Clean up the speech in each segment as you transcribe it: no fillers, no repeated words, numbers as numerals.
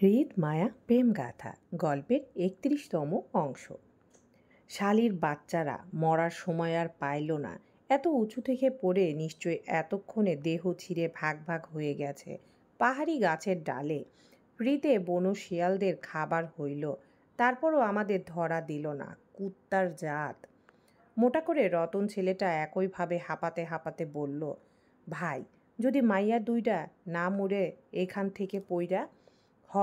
হৃদ মায়া প্রেম গাথা গল্পের ৩১তম অংশ। শালির বাচ্চারা মরার সময় আর পাইল না। এত উঁচু থেকে পড়ে নিশ্চয় এতক্ষণে দেহ ছিঁড়ে ভাগ ভাগ হয়ে গেছে পাহাড়ি গাছের ডালে। ফ্রিতে বনো শিয়ালদের খাবার হইল, তারপরও আমাদের ধরা দিল না। কুত্তার জাত। মোটা করে রতন ছেলেটা একইভাবে হাঁপাতে হাঁপাতে বলল, ভাই, যদি মাইয়া দুইটা না মরে এখান থেকে পইরা। হ,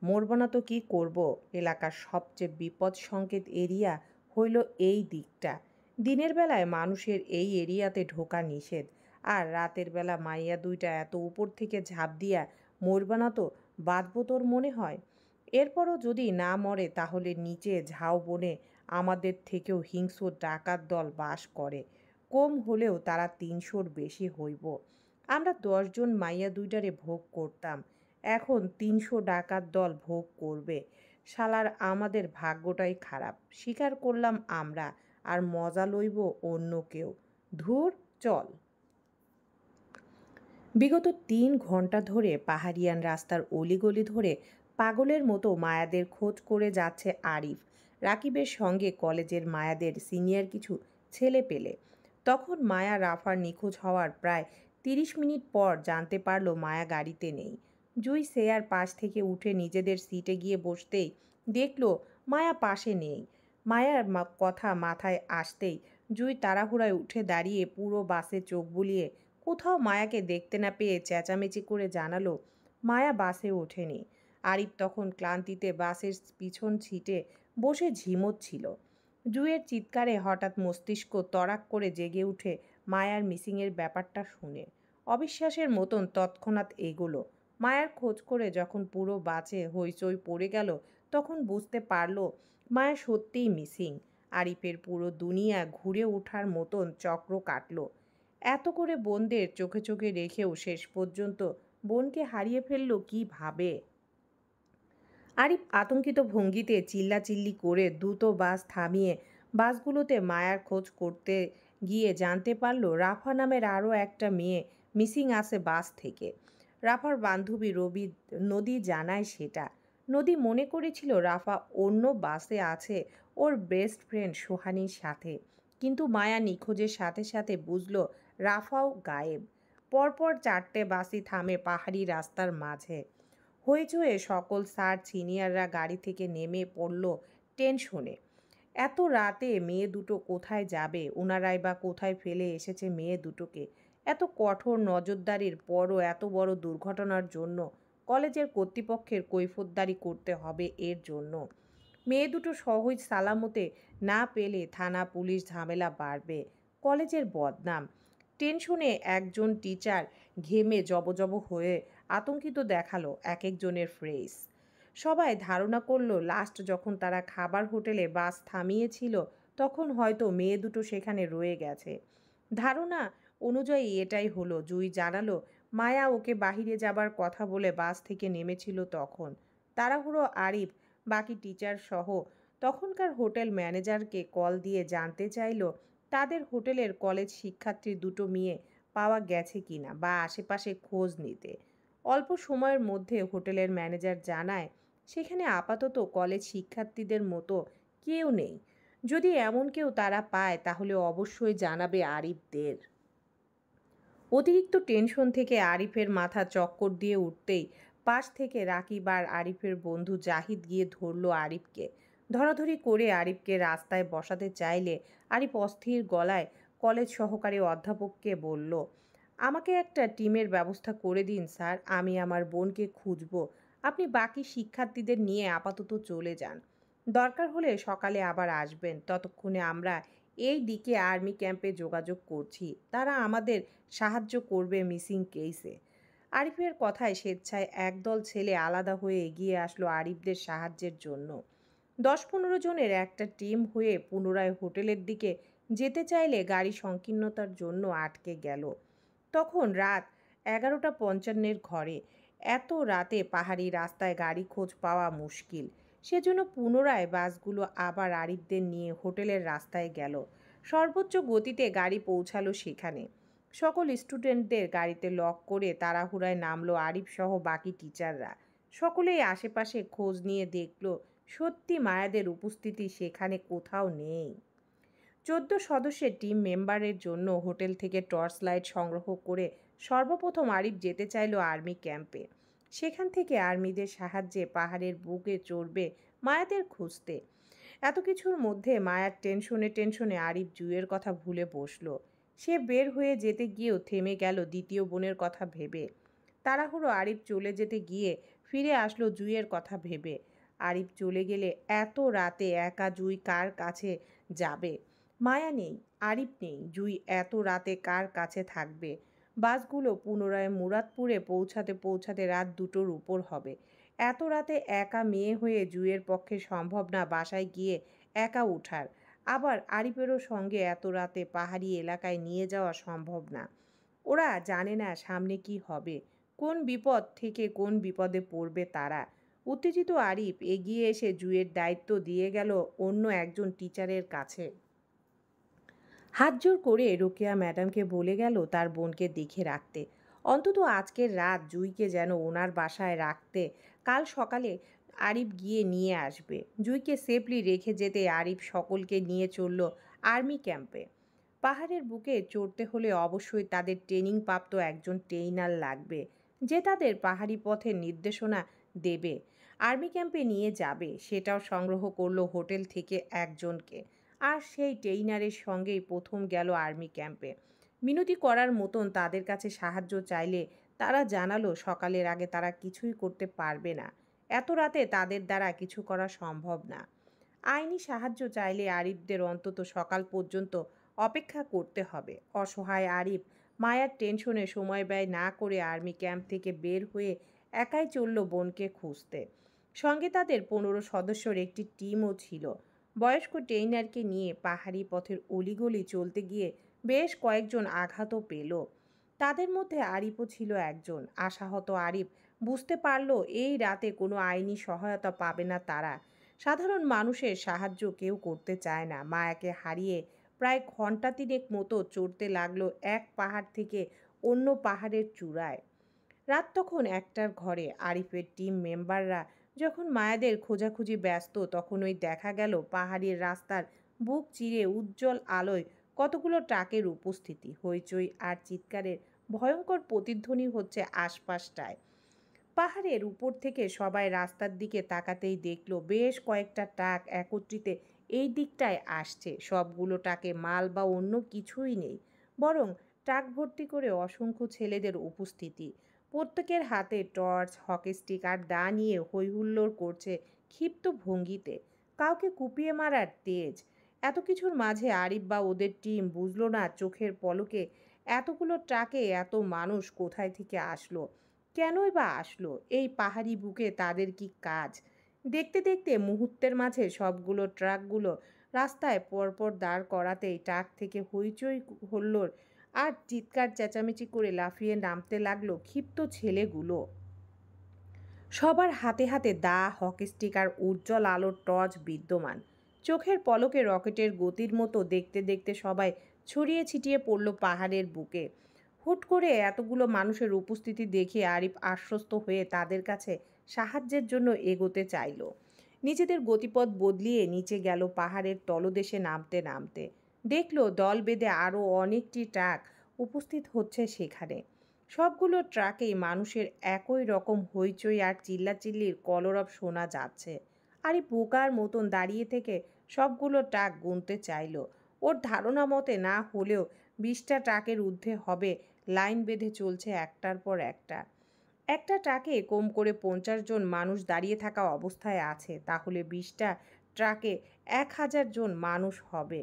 মরব না তো কি করব। এলাকার সবচেয়ে বিপদ সংকেত এরিয়া হইল এই দিকটা। দিনের বেলায় মানুষের এই এরিয়াতে ঢোকা নিষেধ, আর রাতের বেলা মাইয়া দুইটা এত উপর থেকে ঝাঁপ দিয়া মরবা না তো বাঁচব তোর মনে হয়? এরপরও যদি না মরে তাহলে নিচে ঝাউবনে আমাদের থেকেও হিংস্র ডাকাত দল বাস করে। কম হলেও তারা ৩০০-র বেশি হইব। আমরা ১০ জন মাইয়া দুইটারে ভোগ করতাম, এখন ৩০০ ডাকাত দল ভোগ করবে। শালার আমাদের ভাগ্যটাই খারাপ। স্বীকার করলাম আমরা, আর মজা লইব অন্য কেউ। ধুর, চল। বিগত ৩ ঘন্টা ধরে পাহাড়িয়ান রাস্তার অলিগলি ধরে পাগলের মতো মায়াদের খোঁজ করে যাচ্ছে আরিফ। রাকিবের সঙ্গে কলেজের মায়াদের সিনিয়র কিছু ছেলে পেলে। তখন মায়া রাফার নিখোঁজ হওয়ার প্রায় ৩০ মিনিট পর জানতে পারল মায়া গাড়িতে নেই। জুই সেয়ার পাশ থেকে উঠে নিজেদের সিটে গিয়ে বসতেই দেখল মায়া পাশে নেই। মায়ার কথা মাথায় আসতেই জুই তাড়াহুড়ায় উঠে দাঁড়িয়ে পুরো বাসে চোখ বুলিয়ে কোথাও মায়াকে দেখতে না পেয়ে চেঁচামেচি করে জানালো মায়া বাসে ওঠেনি। আরিফ তখন ক্লান্তিতে বাসের পিছন সিটে বসে ঝিমোচ্ছিল। জুয়ের চিৎকারে হঠাৎ মস্তিষ্ক তড়াক করে জেগে উঠে মায়ার মিসিংয়ের ব্যাপারটা শুনে। অবিশ্বাসের মতন তৎক্ষণাৎ এগোলো। মায়ার খোঁজ করে যখন পুরো বাসে হইচই পড়ে গেল তখন বুঝতে পারল মায়া সত্যিই মিসিং। আরিফের পুরো দুনিয়া ঘুরে ওঠার মতন চক্র কাটল। এত করে বোনদের চোখে চোখে রেখেও শেষ পর্যন্ত বোনকে হারিয়ে ফেলল কীভাবে? আরিফ আতঙ্কিত ভঙ্গিতে চিল্লাচিল্লি করে দ্রুত বাস থামিয়ে বাসগুলোতে মায়ার খোঁজ করতে গিয়ে জানতে পারল রাফা নামের আরও একটা মেয়ে মিসিং আছে বাস থেকে। রাফার বান্ধবী নদী জানায় সেটা। নদী মনে করেছিল রাফা অন্য বাসে আছে ওর বেস্ট ফ্রেন্ড সোহানির সাথে, কিন্তু মায়া নিখোঁজের সাথে সাথে বুঝল রাফাও গায়েব। পরপর 4টে বাসই থামে পাহাড়ি রাস্তার মাঝে। হইচয়ে সকল স্যার সিনিয়ররা গাড়ি থেকে নেমে পড়ল টেনশনে। এত রাতে মেয়ে দুটো কোথায় যাবে? ওনারাই বা কোথায় ফেলে এসেছে মেয়ে দুটোকে? এত কঠোর নজরদারির পরও এত বড় দুর্ঘটনার জন্য কলেজের কর্তৃপক্ষের কৈফিয়তদারি করতে হবে এর জন্য। মেয়ে দুটো সহজ সালামতে না পেলে থানা পুলিশ ঝামেলা বাড়বে, কলেজের বদনাম। টেনশনে একজন টিচার ঘেমে জবজব হয়ে আতঙ্কিত দেখালো এক একজনের ফ্রেস। সবাই ধারণা করলো লাস্ট যখন তারা খাবার হোটেলে বাস থামিয়েছিল তখন হয়তো মেয়ে দুটো সেখানে রয়ে গেছে। ধারণা অনুযায়ী এটাই হলো। জুই জানালো মায়া ওকে বাহিরে যাবার কথা বলে বাস থেকে নেমেছিল তখন। তাড়াহুড়ো আরিফ বাকি টিচার সহ তখনকার হোটেল ম্যানেজারকে কল দিয়ে জানতে চাইল তাদের হোটেলের কলেজ শিক্ষার্থী দুটো মেয়ে পাওয়া গেছে কিনা বা আশেপাশে খোঁজ নিতে। অল্প সময়ের মধ্যে হোটেলের ম্যানেজার জানায় সেখানে আপাতত কলেজ শিক্ষার্থীদের মতো কেউ নেই। যদি এমন কেউ তারা পায় তাহলে অবশ্যই জানাবে আরিফদের। অতিরিক্ত টেনশন থেকে আরিফের মাথা চক্কর দিয়ে উঠতেই পাশ থেকে রাকিব আর আরিফের বন্ধু জাহিদ গিয়ে ধরল আরিফকে। ধরাধরি করে আরিফকে রাস্তায় বসাতে চাইলে আরিফ অস্থির গলায় কলেজ সহকারী অধ্যাপককে বলল, আমাকে একটা টিমের ব্যবস্থা করে দিন স্যার, আমি আমার বোনকে খুঁজব। আপনি বাকি শিক্ষার্থীদের নিয়ে আপাতত চলে যান। দরকার হলে সকালে আবার আসবেন। ততক্ষণে আমরা এই দিকে আর্মি ক্যাম্পে যোগাযোগ করছি, তারা আমাদের সাহায্য করবে মিসিং কেসে। আরিফের কথায় স্বেচ্ছায় একদল ছেলে আলাদা হয়ে এগিয়ে আসলো আরিফদের সাহায্যের জন্য। ১০-১৫ জনের একটা টিম হয়ে পুনরায় হোটেলের দিকে যেতে চাইলে গাড়ি সংকীর্ণতার জন্য আটকে গেল। তখন রাত ১১:৫৫ ঘরে। এত রাতে পাহাড়ি রাস্তায় গাড়ি খোঁজ পাওয়া মুশকিল। সেজন্য পুনরায় বাসগুলো আবার আরিফদের নিয়ে হোটেলের রাস্তায় গেল। সর্বোচ্চ গতিতে গাড়ি পৌঁছালো সেখানে। সকল স্টুডেন্টদের গাড়িতে লক করে তাড়াহুড়ায় নামলো আরিফ সহ বাকি টিচাররা। সকলেই আশেপাশে খোঁজ নিয়ে দেখল সত্যি মায়াদের উপস্থিতি সেখানে কোথাও নেই। 14 সদস্যের টিম মেম্বারের জন্য হোটেল থেকে টর্চ লাইট সংগ্রহ করে সর্বপ্রথম আরিফ যেতে চাইল আর্মি ক্যাম্পে। সেখান থেকে আর্মিদের সাহায্যে পাহাড়ের বুকে চড়বে মায়াদের খুঁজতে। এত কিছুর মধ্যে মায়ার টেনশনে টেনশনে আরিফ জুয়ের কথা ভুলে বসলো। সে বের হয়ে যেতে গিয়েও থেমে গেল দ্বিতীয় বোনের কথা ভেবে। তাড়াহুড়ো আরিফ চলে যেতে গিয়ে ফিরে আসলো জুইয়ের কথা ভেবে। আরিফ চলে গেলে এত রাতে একা জুই কার কাছে যাবে? মায়া নেই, আরিফ নেই, জুই এত রাতে কার কাছে থাকবে? বাসগুলো পুনরায় মুরাদপুরে পৌঁছাতে পৌঁছাতে রাত 2টোর উপর হবে। এত রাতে একা মেয়ে হয়ে জুইয়ের পক্ষে সম্ভব না বাসায় গিয়ে একা ওঠার। আবার আরিফেরও সঙ্গে এত রাতে পাহাড়ি এলাকায় নিয়ে যাওয়া সম্ভব না। ওরা জানে না সামনে কি হবে, কোন বিপদ থেকে কোন বিপদে পড়বে তারা। উত্তেজিত আরিফ এগিয়ে এসে জুইয়ের দায়িত্ব দিয়ে গেল অন্য একজন টিচারের কাছে। হাত জোর করে রোকেয়া ম্যাডামকে বলে গেল তার বোনকে দেখে রাখতে, অন্তত আজকের রাত জুইকে যেন ওনার বাসায় রাখতে। কাল সকালে আরিফ গিয়ে নিয়ে আসবে। জুইকে সেফলি রেখে যেতে আরিফ সকলকে নিয়ে চলল আর্মি ক্যাম্পে। পাহাড়ের বুকে চড়তে হলে অবশ্যই তাদের ট্রেনিং প্রাপ্ত একজন ট্রেইনার লাগবে, যে তাদের পাহাড়ি পথের নির্দেশনা দেবে, আর্মি ক্যাম্পে নিয়ে যাবে। সেটাও সংগ্রহ করলো হোটেল থেকে একজনকে। আর সেই ট্রেইনারের সঙ্গেই প্রথম গেল আর্মি ক্যাম্পে। মিনতি করার মতন তাদের কাছে সাহায্য চাইলে তারা জানালো সকালের আগে তারা কিছুই করতে পারবে না। এত রাতে তাদের দ্বারা কিছু করা সম্ভব না। আইনি সাহায্য চাইলে আরিফদের অন্তত সকাল পর্যন্ত অপেক্ষা করতে হবে। অসহায় আরিফ মায়ার টেনশনে সময় ব্যয় না করে আর্মি ক্যাম্প থেকে বের হয়ে একাই চলল বোনকে খুঁজতে। সঙ্গে তাদের 15 সদস্যর একটি টিমও ছিল। বয়স্ক ট্রেইনারকে নিয়ে পাহাড়ি পথের অলিগলি চলতে গিয়ে বেশ কয়েকজন আঘাতও পেল। তাদের মধ্যে আরিফও ছিল একজন। আশাহত আরিফ বুঝতে পারল এই রাতে কোনো আইনি সহায়তা পাবে না তারা। সাধারণ মানুষের সাহায্য কেউ করতে চায় না। মায়াকে হারিয়ে প্রায় ঘন্টা তিনেক মতো চড়তে লাগলো এক পাহাড় থেকে অন্য পাহাড়ের চূড়ায়। রাত তখন 1টার ঘরে। আরিফের টিম মেম্বাররা যখন মায়াদের খোঁজাখুঁজি ব্যস্ত, তখন ওই দেখা গেল পাহাড়ের রাস্তার বুক চিরে উজ্জ্বল আলোয় কতগুলো ট্রাকের উপস্থিতি। হইচই আর চিৎকারের ভয়ঙ্কর প্রতিধ্বনি হচ্ছে আশপাশটায়। পাহাড়ের উপর থেকে সবাই রাস্তার দিকে তাকাতেই দেখলো বেশ কয়েকটা ট্রাক একত্রিতে এই দিকটায় আসছে। সবগুলো ট্রাকে মাল বা অন্য কিছুই নেই, বরং ট্রাক ভর্তি করে অসংখ্য ছেলেদের উপস্থিতি। প্রত্যেকের হাতে টর্চ, হকি স্টিক আর দা নিয়ে হইহুল্লোড় করছে ক্ষিপ্ত ভঙ্গিতে। কাউকে কুপিয়ে মারার তেজ। এত কিছুর মাঝে আরিফ বা ওদের টিম বুঝলো না চোখের পলকে এতগুলো ট্রাকে এত মানুষ কোথায় থেকে আসলো, কেনই বা আসলো? এই পাহাড়ি বুকে তাদের কি কাজ? দেখতে দেখতে মুহূর্তের মাঝে সবগুলো ট্রাকগুলো রাস্তায় পরপর দাঁড় করাতেই ট্রাক থেকে হইচই হল্লোড় আর চিৎকার চেঁচামেচি করে লাফিয়ে নামতে লাগলো ক্ষিপ্ত ছেলেগুলো। সবার হাতে হাতে দা, হকি স্টিক আর উজ্জ্বল আলোর টর্চ বিদ্যমান। চোখের পলকে রকেটের গতির মতো দেখতে দেখতে সবাই ছড়িয়ে ছিটিয়ে পড়ল পাহাড়ের বুকে। হুট করে এতগুলো মানুষের উপস্থিতি দেখে আরিফ আশ্বস্ত হয়ে তাদের কাছে সাহায্যের জন্য এগোতে চাইল। নিজেদের গতিপথ বদলিয়ে নিচে গেল পাহাড়ের তলদেশে। নামতে নামতে দেখল দল বেঁধে আরও অনেকটি ট্রাক উপস্থিত হচ্ছে সেখানে। সবগুলো ট্রাকেই মানুষের একই রকম হইচই আর চিল্লাচিল্লির কলরব শোনা যাচ্ছে। আরিফ বোকার মতন দাঁড়িয়ে থেকে সবগুলো ট্রাক গুনতে চাইল। ওর ধারণা মতে না হলেও 20টা ট্রাকের ঊর্ধ্বে হবে লাইন বেঁধে চলছে একটার পর একটা। একটা ট্রাকে কম করে 50 জন মানুষ দাঁড়িয়ে থাকা অবস্থায় আছে, তাহলে 20টা ট্রাকে 1000 জন মানুষ হবে।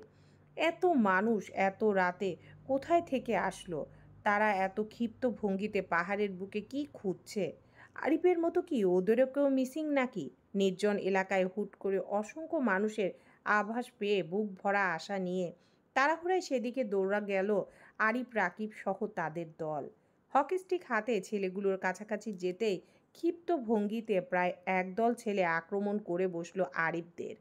এত মানুষ এত রাতে কোথায় থেকে আসলো? তারা এত ক্ষিপ্ত ভঙ্গিতে পাহাড়ের বুকে কি খুঁজছে? আরিফের মতো কি ওদেরও কেউ মিসিং নাকি? নির্জন এলাকায় হুট করে অসংখ্য মানুষের আভাস পেয়ে বুক ভরা আশা নিয়ে তাড়াহুড়ায় সেদিকে দৌড়া গেল আরিফ, রাকিব সহ তাদের দল। হকি স্টিক হাতে ছেলেগুলোর কাছাকাছি যেতেই ক্ষিপ্ত ভঙ্গিতে প্রায় একদল ছেলে আক্রমণ করে বসলো আরিফদের।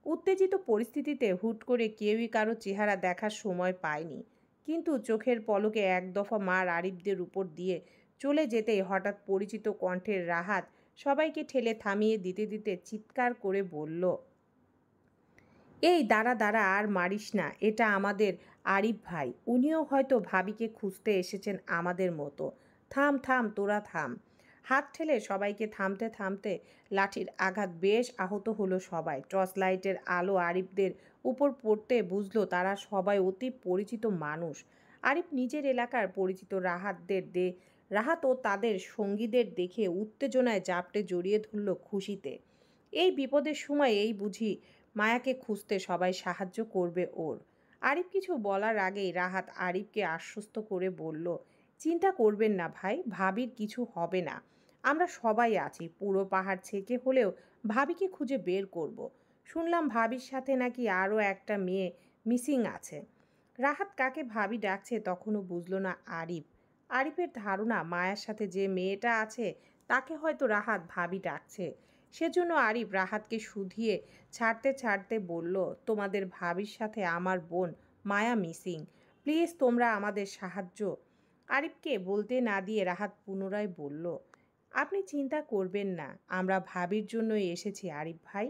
উত্তেজিত পরিস্থিতিতে হুট করে কেউই কারো চেহারা দেখার সময় পায়নি, কিন্তু চোখের পলকে এক দফা মার আরিফদের উপর দিয়ে চলে যেতেই হঠাৎ পরিচিত কণ্ঠের রাহাত সবাইকে ঠেলে থামিয়ে দিতে দিতে চিৎকার করে বলল, এই দাঁড়া দাঁড়া, আর মারিস না, এটা আমাদের আরিফ ভাই, উনিও হয়তো ভাবিকে খুঁজতে এসেছেন আমাদের মতো। থাম থাম, তোরা থাম। হাত ঠেলে সবাইকে থামতে থামতে লাঠির আঘাত বেশ আহত হলো সবাই। টর্চ লাইটের আলো আরিফদের উপর পড়তে বুঝলো তারা সবাই অতি পরিচিত মানুষ। আরিফ নিজের এলাকার পরিচিত রাহাত ও তাদের সঙ্গীদের দেখে উত্তেজনায় জাপটে জড়িয়ে ধরল খুশিতে। এই বিপদের সময় এই বুঝি মায়াকে খুঁজতে সবাই সাহায্য করবে ওর। আরিফ কিছু বলার আগেই রাহাত আরিফকে আশ্বস্ত করে বলল, চিন্তা করবেন না ভাই, ভাবির কিছু হবে না। আমরা সবাই আছি, পুরো পাহাড় ছেকে হলেও ভাবিকে খুঁজে বের করব। শুনলাম ভাবির সাথে নাকি আরও একটা মেয়ে মিসিং আছে। রাহাত কাকে ভাবি ডাকছে তখনও বুঝল না আরিফ। আরিফের ধারণা মায়ার সাথে যে মেয়েটা আছে তাকে হয়তো রাহাত ভাবি ডাকছে। সেজন্য আরিফ রাহাতকে শুধিয়ে ছাড়তে ছাড়তে বলল, তোমাদের ভাবির সাথে আমার বোন মায়া মিসিং, প্লিজ তোমরা আমাদের সাহায্য। আরিফকে বলতে না দিয়ে রাহাত পুনরায় বলল, আপনি চিন্তা করবেন না, আমরা ভাবির জন্যই এসেছি আরিফ ভাই।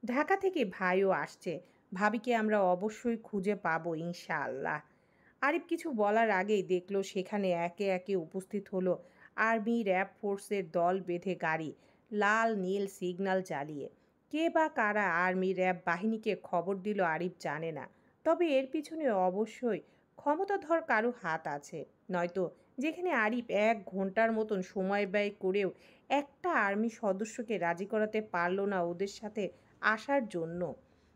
ঢাকা থেকে ভাইও আসছে, ভাবিকে আমরা অবশ্যই খুঁজে পাবো ইনশাআল্লাহ। আরিফ কিছু বলার আগেই দেখলো সেখানে একে একে উপস্থিত হলো আর্মি র্যাব ফোর্সের দল বেঁধে গাড়ি, লাল নীল সিগন্যাল জ্বালিয়ে। কে বা কারা আর্মি র্যাব বাহিনীকে খবর দিল আরিফ জানে না, তবে এর পিছনে অবশ্যই ক্ষমতাধর কারো হাত আছে। নয়তো যেখানে আরিফ 1 ঘন্টার মতন সময় ব্যয় করেও একটা আর্মি সদস্যকে রাজি করাতে পারল না ওদের সাথে আসার জন্য,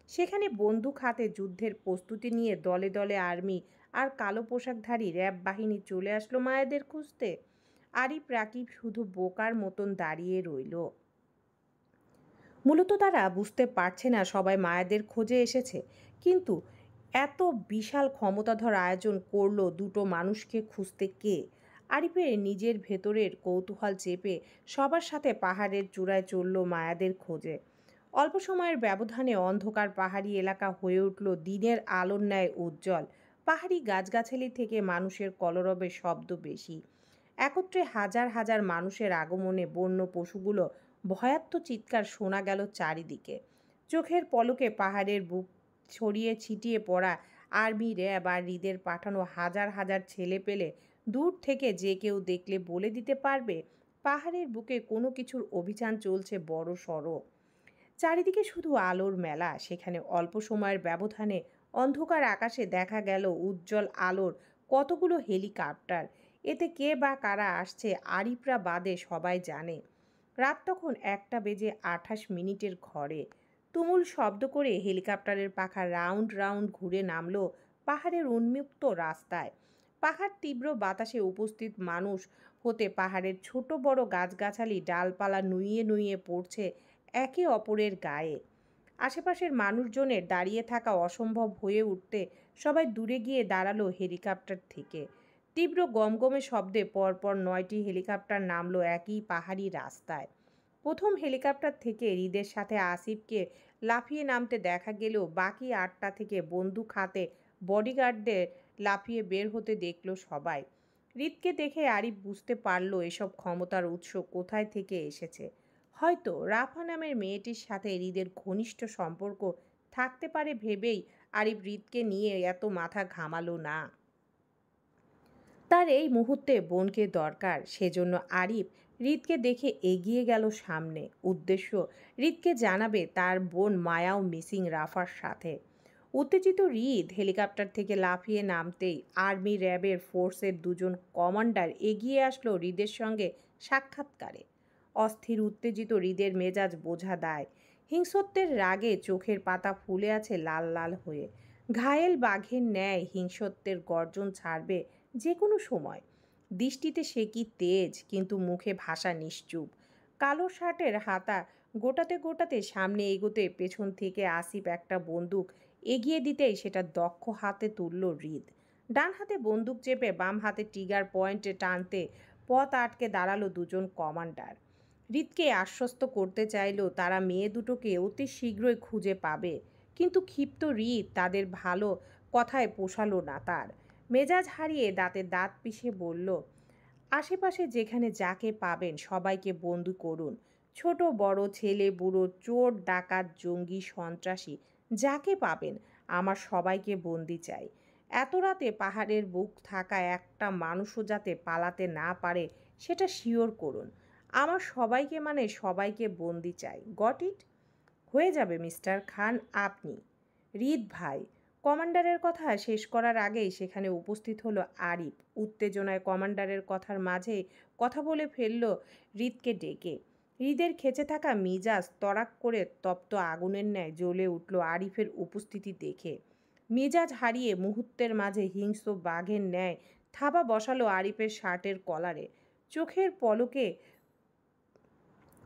সেখানে বন্দুক হাতে যুদ্ধের প্রস্তুতি নিয়ে দলে দলে আর্মি আর কালো পোশাকধারী র্যাব বাহিনী চলে আসলো মায়াদের খুঁজতে। আরিফ রাকিব শুধু বোকার মতন দাঁড়িয়ে রইল। মূলত তারা বুঝতে পারছে না সবাই মায়াদের খোঁজে এসেছে, কিন্তু এত বিশাল ক্ষমতাধর আয়োজন করলো দুটো মানুষকে খুঁজতে কে? আরিফের নিজের ভেতরের কৌতূহল চেপে সবার সাথে পাহাড়ের চূড়ায় চলল মায়াদের খোঁজে। অল্প সময়ের ব্যবধানে অন্ধকার পাহাড়ি এলাকা হয়ে উঠল দিনের আলোর ন্যায় উজ্জ্বল। পাহাড়ি গাছগাছালি থেকে মানুষের কলরবের শব্দ বেশি। একত্রে হাজার হাজার মানুষের আগমনে বন্য পশুগুলো ভয়ার্ত চিৎকার শোনা গেল চারিদিকে। চোখের পলকে পাহাড়ের বুক ছড়িয়ে ছিটিয়ে পড়া আর্মি র্যাব আর হৃদের পাঠানো হাজার হাজার ছেলে পেলে দূর থেকে যে কেউ দেখলে বলে দিতে পারবে পাহাড়ের বুকে কোনো কিছুর অভিযান চলছে বড় সড়ো। চারিদিকে শুধু আলোর মেলা। সেখানে অল্প সময়ের ব্যবধানে অন্ধকার আকাশে দেখা গেল উজ্জ্বল আলোর কতগুলো হেলিকপ্টার। এতে কে বা কারা আসছে আরিফরা বাদে সবাই জানে। রাত তখন 1:28 ঘরে। তুমুল শব্দ করে হেলিকপ্টারের পাখা রাউন্ড রাউন্ড ঘুরে নামলো পাহাড়ের উন্মুক্ত রাস্তায়। পাহাড় তীব্র বাতাসে উপস্থিত মানুষ হতে পাহাড়ের ছোট বড় গাছগাছালি ডালপালা নুইয়ে নুইয়ে পড়ছে একে অপরের গায়ে। আশেপাশের মানুষজনের দাঁড়িয়ে থাকা অসম্ভব হয়ে উঠতে সবাই দূরে গিয়ে দাঁড়ালো হেলিকপ্টার থেকে। তীব্র গমগমে শব্দে পরপর 9টি হেলিকপ্টার নামলো একই পাহাড়ি রাস্তায়। প্রথম হেলিকপ্টার থেকে হৃদের সাথে আসিফকে লাফিয়ে নামতে দেখা গেলেও বাকি 8টা থেকে বন্দুক হাতে বডিগার্ডদের লাফিয়ে বের হতে দেখল সবাই। হৃদকে দেখে আরিফ বুঝতে পারল এসব ক্ষমতার উৎস কোথায় থেকে এসেছে। হয়তো রাফা নামের মেয়েটির সাথে হৃদের ঘনিষ্ঠ সম্পর্ক থাকতে পারে ভেবেই আরিফ হৃদকে নিয়ে এত মাথা ঘামালো না। তার এই মুহূর্তে বোনকে দরকার, সেজন্য আরিফ হৃদকে দেখে এগিয়ে গেল সামনে। উদ্দেশ্য হৃদকে জানাবে তার বোন মায়াও মিসিং রাফার সাথে। উত্তেজিত হৃদ হেলিকপ্টার থেকে লাফিয়ে নামতেই আর্মি র্যাবের ফোর্সের 2জন কমান্ডার এগিয়ে আসলো হৃদের সঙ্গে সাক্ষাৎকারে। অস্থির উত্তেজিত হৃদের মেজাজ বোঝা দায়। হিংস্রত্বের রাগে চোখের পাতা ফুলে আছে লাল লাল হয়ে। ঘায়েল বাঘের ন্যায় হিংস্রত্বের গর্জন ছাড়বে যে কোনো সময়। দৃষ্টিতে সে কি তেজ, কিন্তু মুখে ভাষা নিশ্চুপ। কালো শার্টের হাতা গোটাতে গোটাতে সামনে এগোতে পেছন থেকে আসিফ একটা বন্দুক এগিয়ে দিতেই সেটা দক্ষ হাতে তুলল হৃদ। ডান হাতে বন্দুক চেপে বাম হাতে ট্রিগার পয়েন্টে টানতে পথ আটকে দাঁড়ালো 2জন কমান্ডার। হৃদকে আশ্বস্ত করতে চাইল তারা মেয়ে দুটোকে অতি শীঘ্রই খুঁজে পাবে, কিন্তু ক্ষিপ্ত হৃদ তাদের ভালো কথায় পোষালো না তার। মেজাজ হারিয়ে দাঁতে দাঁত পিষে বলল, আশেপাশে যেখানে যাকে পাবেন সবাইকে বন্দি করুন, ছোট বড় ছেলে বুড়ো চোর ডাকাত জঙ্গি সন্ত্রাসী যাকে পাবেন আমার সবাইকে বন্দি চাই। এত রাতে পাহাড়ের বুক থাকা একটা মানুষও যাতে পালাতে না পারে সেটা শিওর করুন। আমার সবাইকে মানে সবাইকে বন্দি চাই। Got it? হয়ে যাবে মিস্টার খান আপনি। হৃদ ভাই। কমান্ডারের কথা শেষ করার আগেই সেখানে উপস্থিত হলো আরিফ। উত্তেজনায় কমান্ডারের কথার মাঝে কথা বলে ফেলল হৃদকে ডেকে। হৃদের খেচে থাকা মিজাজ তড়াক করে তপ্ত আগুনের ন্যায় জ্বলে উঠল আরিফের উপস্থিতি দেখে। মেজাজ হারিয়ে মুহূর্তের মাঝে হিংস্র বাঘের ন্যায় থাবা বসালো আরিফের শার্টের কলারে। চোখের পলকে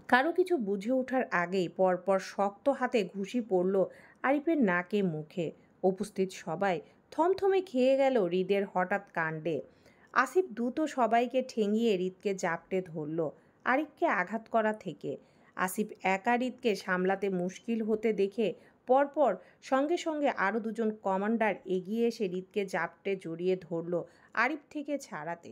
কারো কিছু বুঝে ওঠার আগেই পরপর শক্ত হাতে ঘুষি পড়ল আরিফের নাকে মুখে। উপস্থিত সবাই থমথমে খেয়ে গেল হৃদের হঠাৎ কাণ্ডে। আসিফ দ্রুত সবাইকে ঠেঙিয়ে হৃদকে জাপটে ধরল আরিফকে আঘাত করা থেকে। আসিফ একা হৃদকে সামলাতে মুশকিল হতে দেখে পরপর সঙ্গে সঙ্গে আরও দুজন কমান্ডার এগিয়ে এসে হৃদকে জাপটে জড়িয়ে ধরল আরিফ থেকে ছাড়াতে।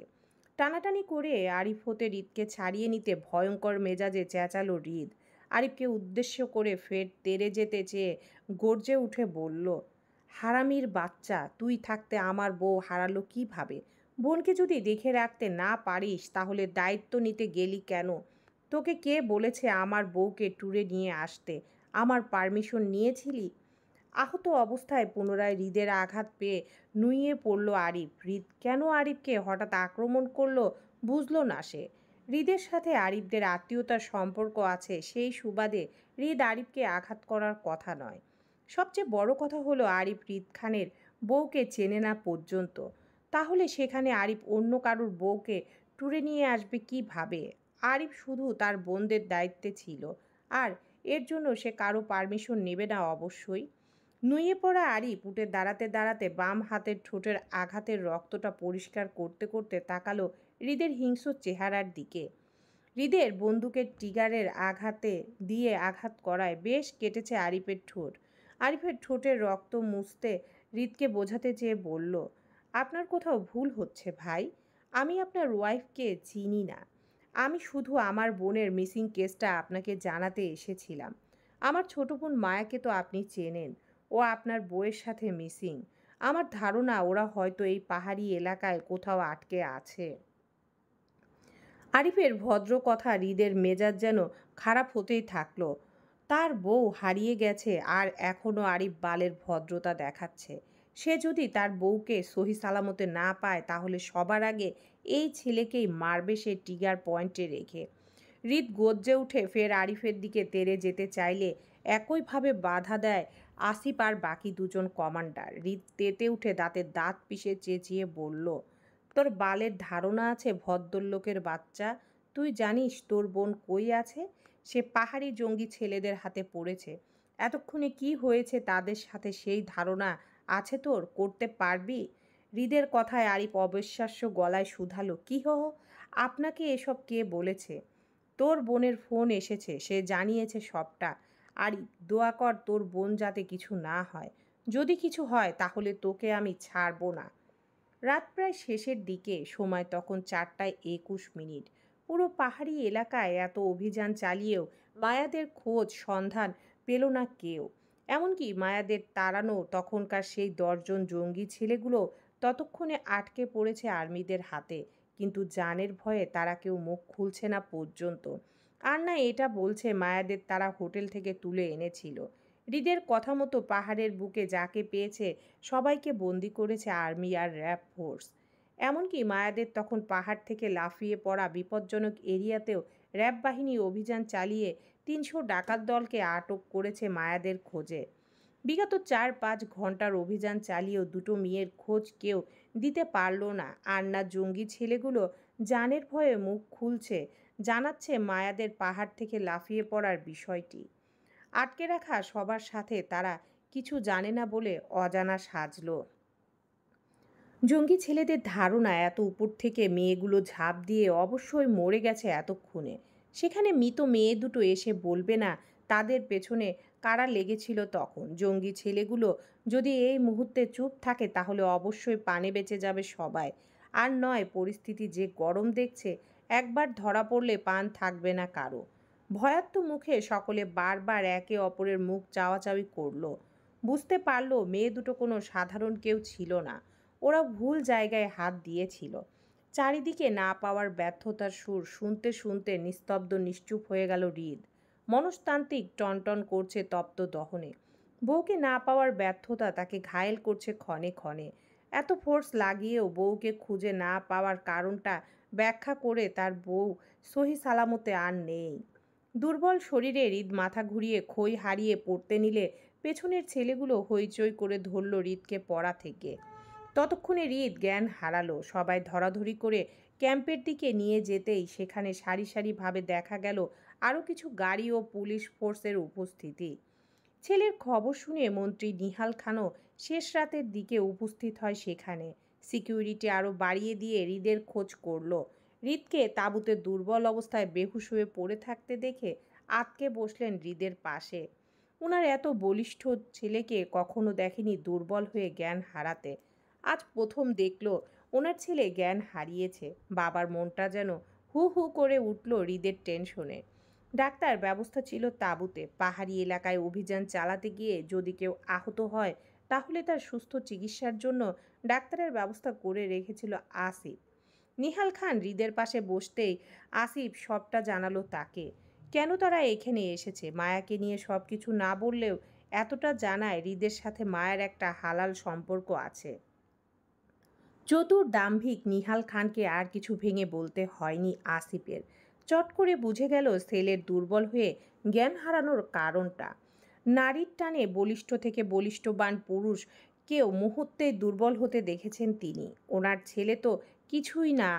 টানাটানি করে আরিফ হতে হৃদকে ছাড়িয়ে নিতে ভয়ঙ্কর মেজাজে চেঁচালো হৃদ। আরিফকে উদ্দেশ্য করে ফের তেড়ে যেতে চেয়ে গর্জে উঠে বলল, হারামির বাচ্চা, তুই থাকতে আমার বউ হারালো কিভাবে? বোনকে যদি দেখে রাখতে না পারিস তাহলে দায়িত্ব নিতে গেলি কেন? তোকে কে বলেছে আমার বউকে ট্যুরে নিয়ে আসতে? আমার পারমিশন নিয়েছিলি? আহত অবস্থায় পুনরায় হৃদের আঘাত পেয়ে নুইয়ে পড়ল আরিফ। হৃদ কেন আরিফকে হঠাৎ আক্রমণ করলো বুঝল না সে। হৃদের সাথে আরিফদের আত্মীয়তার সম্পর্ক আছে, সেই সুবাদে হৃদ আরিফকে আঘাত করার কথা নয়। সবচেয়ে বড় কথা হলো আরিফ হৃদ খানের বউকে চেনে না পর্যন্ত। তাহলে সেখানে আরিফ অন্য কারুর বউকে ট্যুরে নিয়ে আসবে কিভাবে? আরিফ শুধু তার বোনদের দায়িত্বে ছিল, আর এর জন্য সে কারো পারমিশন নেবে না অবশ্যই। নুয়ে পড়া আরিফ উঠে দাঁড়াতে দাঁড়াতে বাম হাতের ঠোঁটের আঘাতের রক্তটা পরিষ্কার করতে করতে তাকালো হৃদের হিংস্র চেহারার দিকে। হৃদের বন্দুকের ট্রিগারের আঘাতে দিয়ে আঘাত করায় বেশ কেটেছে আরিফের ঠোঁট। আরিফের ঠোঁটের রক্ত মুছতে হৃদকে বোঝাতে চেয়ে বলল, আপনার কোথাও ভুল হচ্ছে ভাই। আমি আপনার ওয়াইফকে চিনি না। আমি শুধু আমার বোনের মিসিং কেসটা আপনাকে জানাতে এসেছিলাম। আমার ছোট বোন মায়াকে তো আপনি চেনেন, ও আপনার বউয়ের সাথে মিসিং। আমার ধারণা ওরা হয়তো এই পাহাড়ি এলাকায় কোথাও আটকে আছে। আরিফের ভদ্র কথা হৃদের মেজাজ যেন খারাপ হতেই থাকলো। তার বউ হারিয়ে গেছে আর এখনও আরিফ বালের ভদ্রতা দেখাচ্ছে। সে যদি তার বউকে সহি সালামতে না পায় তাহলে সবার আগে এই ছেলেকেই মারবে সে ট্রিগার পয়েন্টে রেখে। হৃদ গর্জে উঠে ফের আরিফের দিকে তেড়ে যেতে চাইলে একইভাবে বাধা দেয় আসিফ আর বাকি দুজন কমান্ডার। হৃদ তেতে উঠে দাঁতের দাঁত পিষে চেঁচিয়ে বলল, তোর বালের ধারণা আছে ভদ্রলোকের বাচ্চা? তুই জানিস তোর বোন কই আছে? সে পাহাড়ি জঙ্গি ছেলেদের হাতে পড়েছে। এতক্ষণে কি হয়েছে তাদের সাথে সেই ধারণা আছে তোর? করতে পারবি? হৃদের কথায় আরিফ অবিশ্বাস্য গলায় শুধালো, কি হো? আপনাকে এসব কে বলেছে? তোর বোনের ফোন এসেছে, সে জানিয়েছে সবটা। আরিফ, দোয়া কর তোর বোন যাতে কিছু না হয়। যদি কিছু হয় তাহলে তোকে আমি ছাড়বো না। রাত প্রায় শেষের দিকে, সময় তখন 4:21। পুরো পাহাড়ি এলাকায় এত অভিযান চালিয়েও মায়াদের খোঁজ সন্ধান পেল না কেউ। এমনকি মায়াদের তাড়ানো তখনকার সেই 10 জন জঙ্গি ছেলেগুলো ততক্ষণে আটকে পড়েছে আর্মিদের হাতে। কিন্তু জানের ভয়ে তারা কেউ মুখ খুলছে না পর্যন্ত। আর না এটা বলছে মায়াদের তারা হোটেল থেকে তুলে এনেছিল। হৃদের কথা মতো পাহাড়ের বুকে যাকে পেয়েছে সবাইকে বন্দি করেছে আর্মি আর র্যাব ফোর্স। এমনকি মায়াদের তখন পাহাড় থেকে লাফিয়ে পড়া বিপজ্জনক এরিয়াতেও র্যাব বাহিনী অভিযান চালিয়ে 300 ডাকাত দলকে আটক করেছে মায়াদের খোঁজে। বিগত 4-5 ঘন্টার অভিযান চালিয়েও দুটো মেয়ের খোঁজ কেউ দিতে পারল না। আর না জঙ্গি ছেলেগুলো জানের ভয়ে মুখ খুলছে, জানাচ্ছে মায়াদের পাহাড় থেকে লাফিয়ে পড়ার বিষয়টি। আটকে রাখা সবার সাথে তারা কিছু জানে না বলে অজানা সাজল। জঙ্গি ছেলেদের ধারণা এত উপর থেকে মেয়েগুলো ঝাঁপ দিয়ে অবশ্যই মরে গেছে এতক্ষণে। সেখানে মৃত মেয়ে দুটো এসে বলবে না তাদের পেছনে কারা লেগেছিল তখন? জঙ্গি ছেলেগুলো যদি এই মুহূর্তে চুপ থাকে তাহলে অবশ্যই পানে বেঁচে যাবে সবাই। আর নয়, পরিস্থিতি যে গরম দেখছে, একবার ধরা পড়লে পান থাকবে না কারো। ভয়ার্ত মুখে সকলে বারবার একে অপরের মুখ চাওয়াচাওয়ি করলো। বুঝতে পারলো মেয়ে দুটো কোনো সাধারণ কেউ ছিল না। ওরা ভুল জায়গায় হাত দিয়েছিল। চারিদিকে না পাওয়ার ব্যর্থতার সুর শুনতে শুনতে নিস্তব্ধ নিশ্চুপ হয়ে গেল হৃদ। মনস্তান্ত্রিক টনটন করছে তপ্ত দহনে। বউকে না পাওয়ার ব্যর্থতা তাকে ঘায়েল করছে ক্ষণে ক্ষণে। এত ফোর্স লাগিয়েও বউকে খুঁজে না পাওয়ার কারণটা ব্যাখ্যা করে তার বউ সহি সালামতে আর নেই। দুর্বল শরীরে হৃদ মাথা ঘুরিয়ে খই হারিয়ে পড়তে নিলে পেছনের ছেলেগুলো হইচই করে ধরল হৃদকে পড়া থেকে। ততক্ষণে হৃদ জ্ঞান হারালো। সবাই ধরাধরি করে ক্যাম্পের দিকে নিয়ে যেতেই সেখানে সারি সারিভাবে দেখা গেল আরও কিছু গাড়ি ও পুলিশ ফোর্সের উপস্থিতি। ছেলের খবর শুনে মন্ত্রী নিহাল খানও শেষ রাতের দিকে উপস্থিত হয় সেখানে। সিকিউরিটি আরও বাড়িয়ে দিয়ে হৃদের খোঁজ করল। হৃদকে তাঁবুতে দুর্বল অবস্থায় বেহুশ হয়ে পড়ে থাকতে দেখে আটকে বসলেন হৃদের পাশে। ওনার এত বলিষ্ঠ ছেলেকে কখনো দেখেনি দুর্বল হয়ে জ্ঞান হারাতে। আজ প্রথম দেখল ওনার ছেলে জ্ঞান হারিয়েছে। বাবার মনটা যেন হু হু করে উঠল হৃদের টেনশনে। ডাক্তার ব্যবস্থা ছিল তাঁবুতে। পাহাড়ি এলাকায় অভিযান চালাতে গিয়ে যদি কেউ আহত হয় তাহলে তার সুস্থ চিকিৎসার জন্য ডাক্তারের ব্যবস্থা করে রেখেছিল আসিফ। নিহাল খান হৃদের পাশে বসতেই আসিফ সবটা জানালো তাকে। কেন তারা এখানে এসেছে, মায়াকে নিয়ে সব কিছু না বললেও এতটা জানায় হৃদের সাথে মায়ের একটা হালাল সম্পর্ক আছে। চতুর দাম্ভিক নিহাল খানকে আর কিছু ভেঙে বলতে হয়নি আসিফের। চট করে বুঝে গেল ছেলের দুর্বল হয়ে জ্ঞান হারানোর কারণটা। নারীর টানে বলিষ্ঠ থেকে বলিষ্ঠবান পুরুষ কেউ মুহূর্তে দুর্বল হতে দেখেছেন তিনি। ওনার ছেলে তো কিছুই না।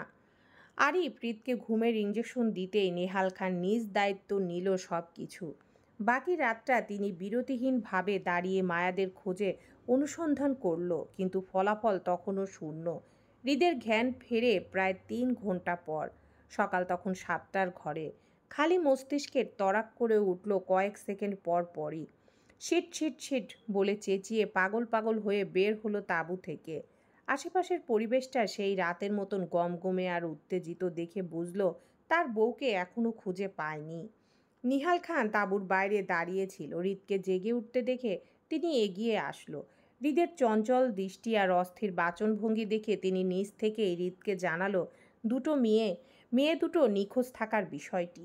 আরিফ হৃদকে ঘুমের ইঞ্জেকশন দিতেই নেহাল খান নিজ দায়িত্ব নিল সব কিছু। বাকি রাতটা তিনি বিরতিহীনভাবে দাঁড়িয়ে মায়াদের খোঁজে অনুসন্ধান করল, কিন্তু ফলাফল তখনও শূন্য। হৃদের জ্ঞান ফেরে প্রায় 3 ঘন্টা পর। সকাল তখন 7টার ঘরে। খালি মস্তিষ্কের তড়াক করে উঠল কয়েক সেকেন্ড পর পরই। শিট শিট শিট বলে চেঁচিয়ে পাগল পাগল হয়ে বের হলো তাঁবু থেকে। আশেপাশের পরিবেশটা সেই রাতের মতন গমগমে আর উত্তেজিত দেখে বুঝল তার বউকে এখনো খুঁজে পায়নি। নিহাল খান তাঁবুর বাইরে দাঁড়িয়েছিল। হৃদকে জেগে উঠতে দেখে তিনি এগিয়ে আসলো। হৃদের চঞ্চল দৃষ্টি আর অস্থির বাচনভঙ্গি দেখে তিনি নিজ থেকেই হৃদকে জানালো দুটো মেয়ে দুটো নিখোঁজ থাকার বিষয়টি।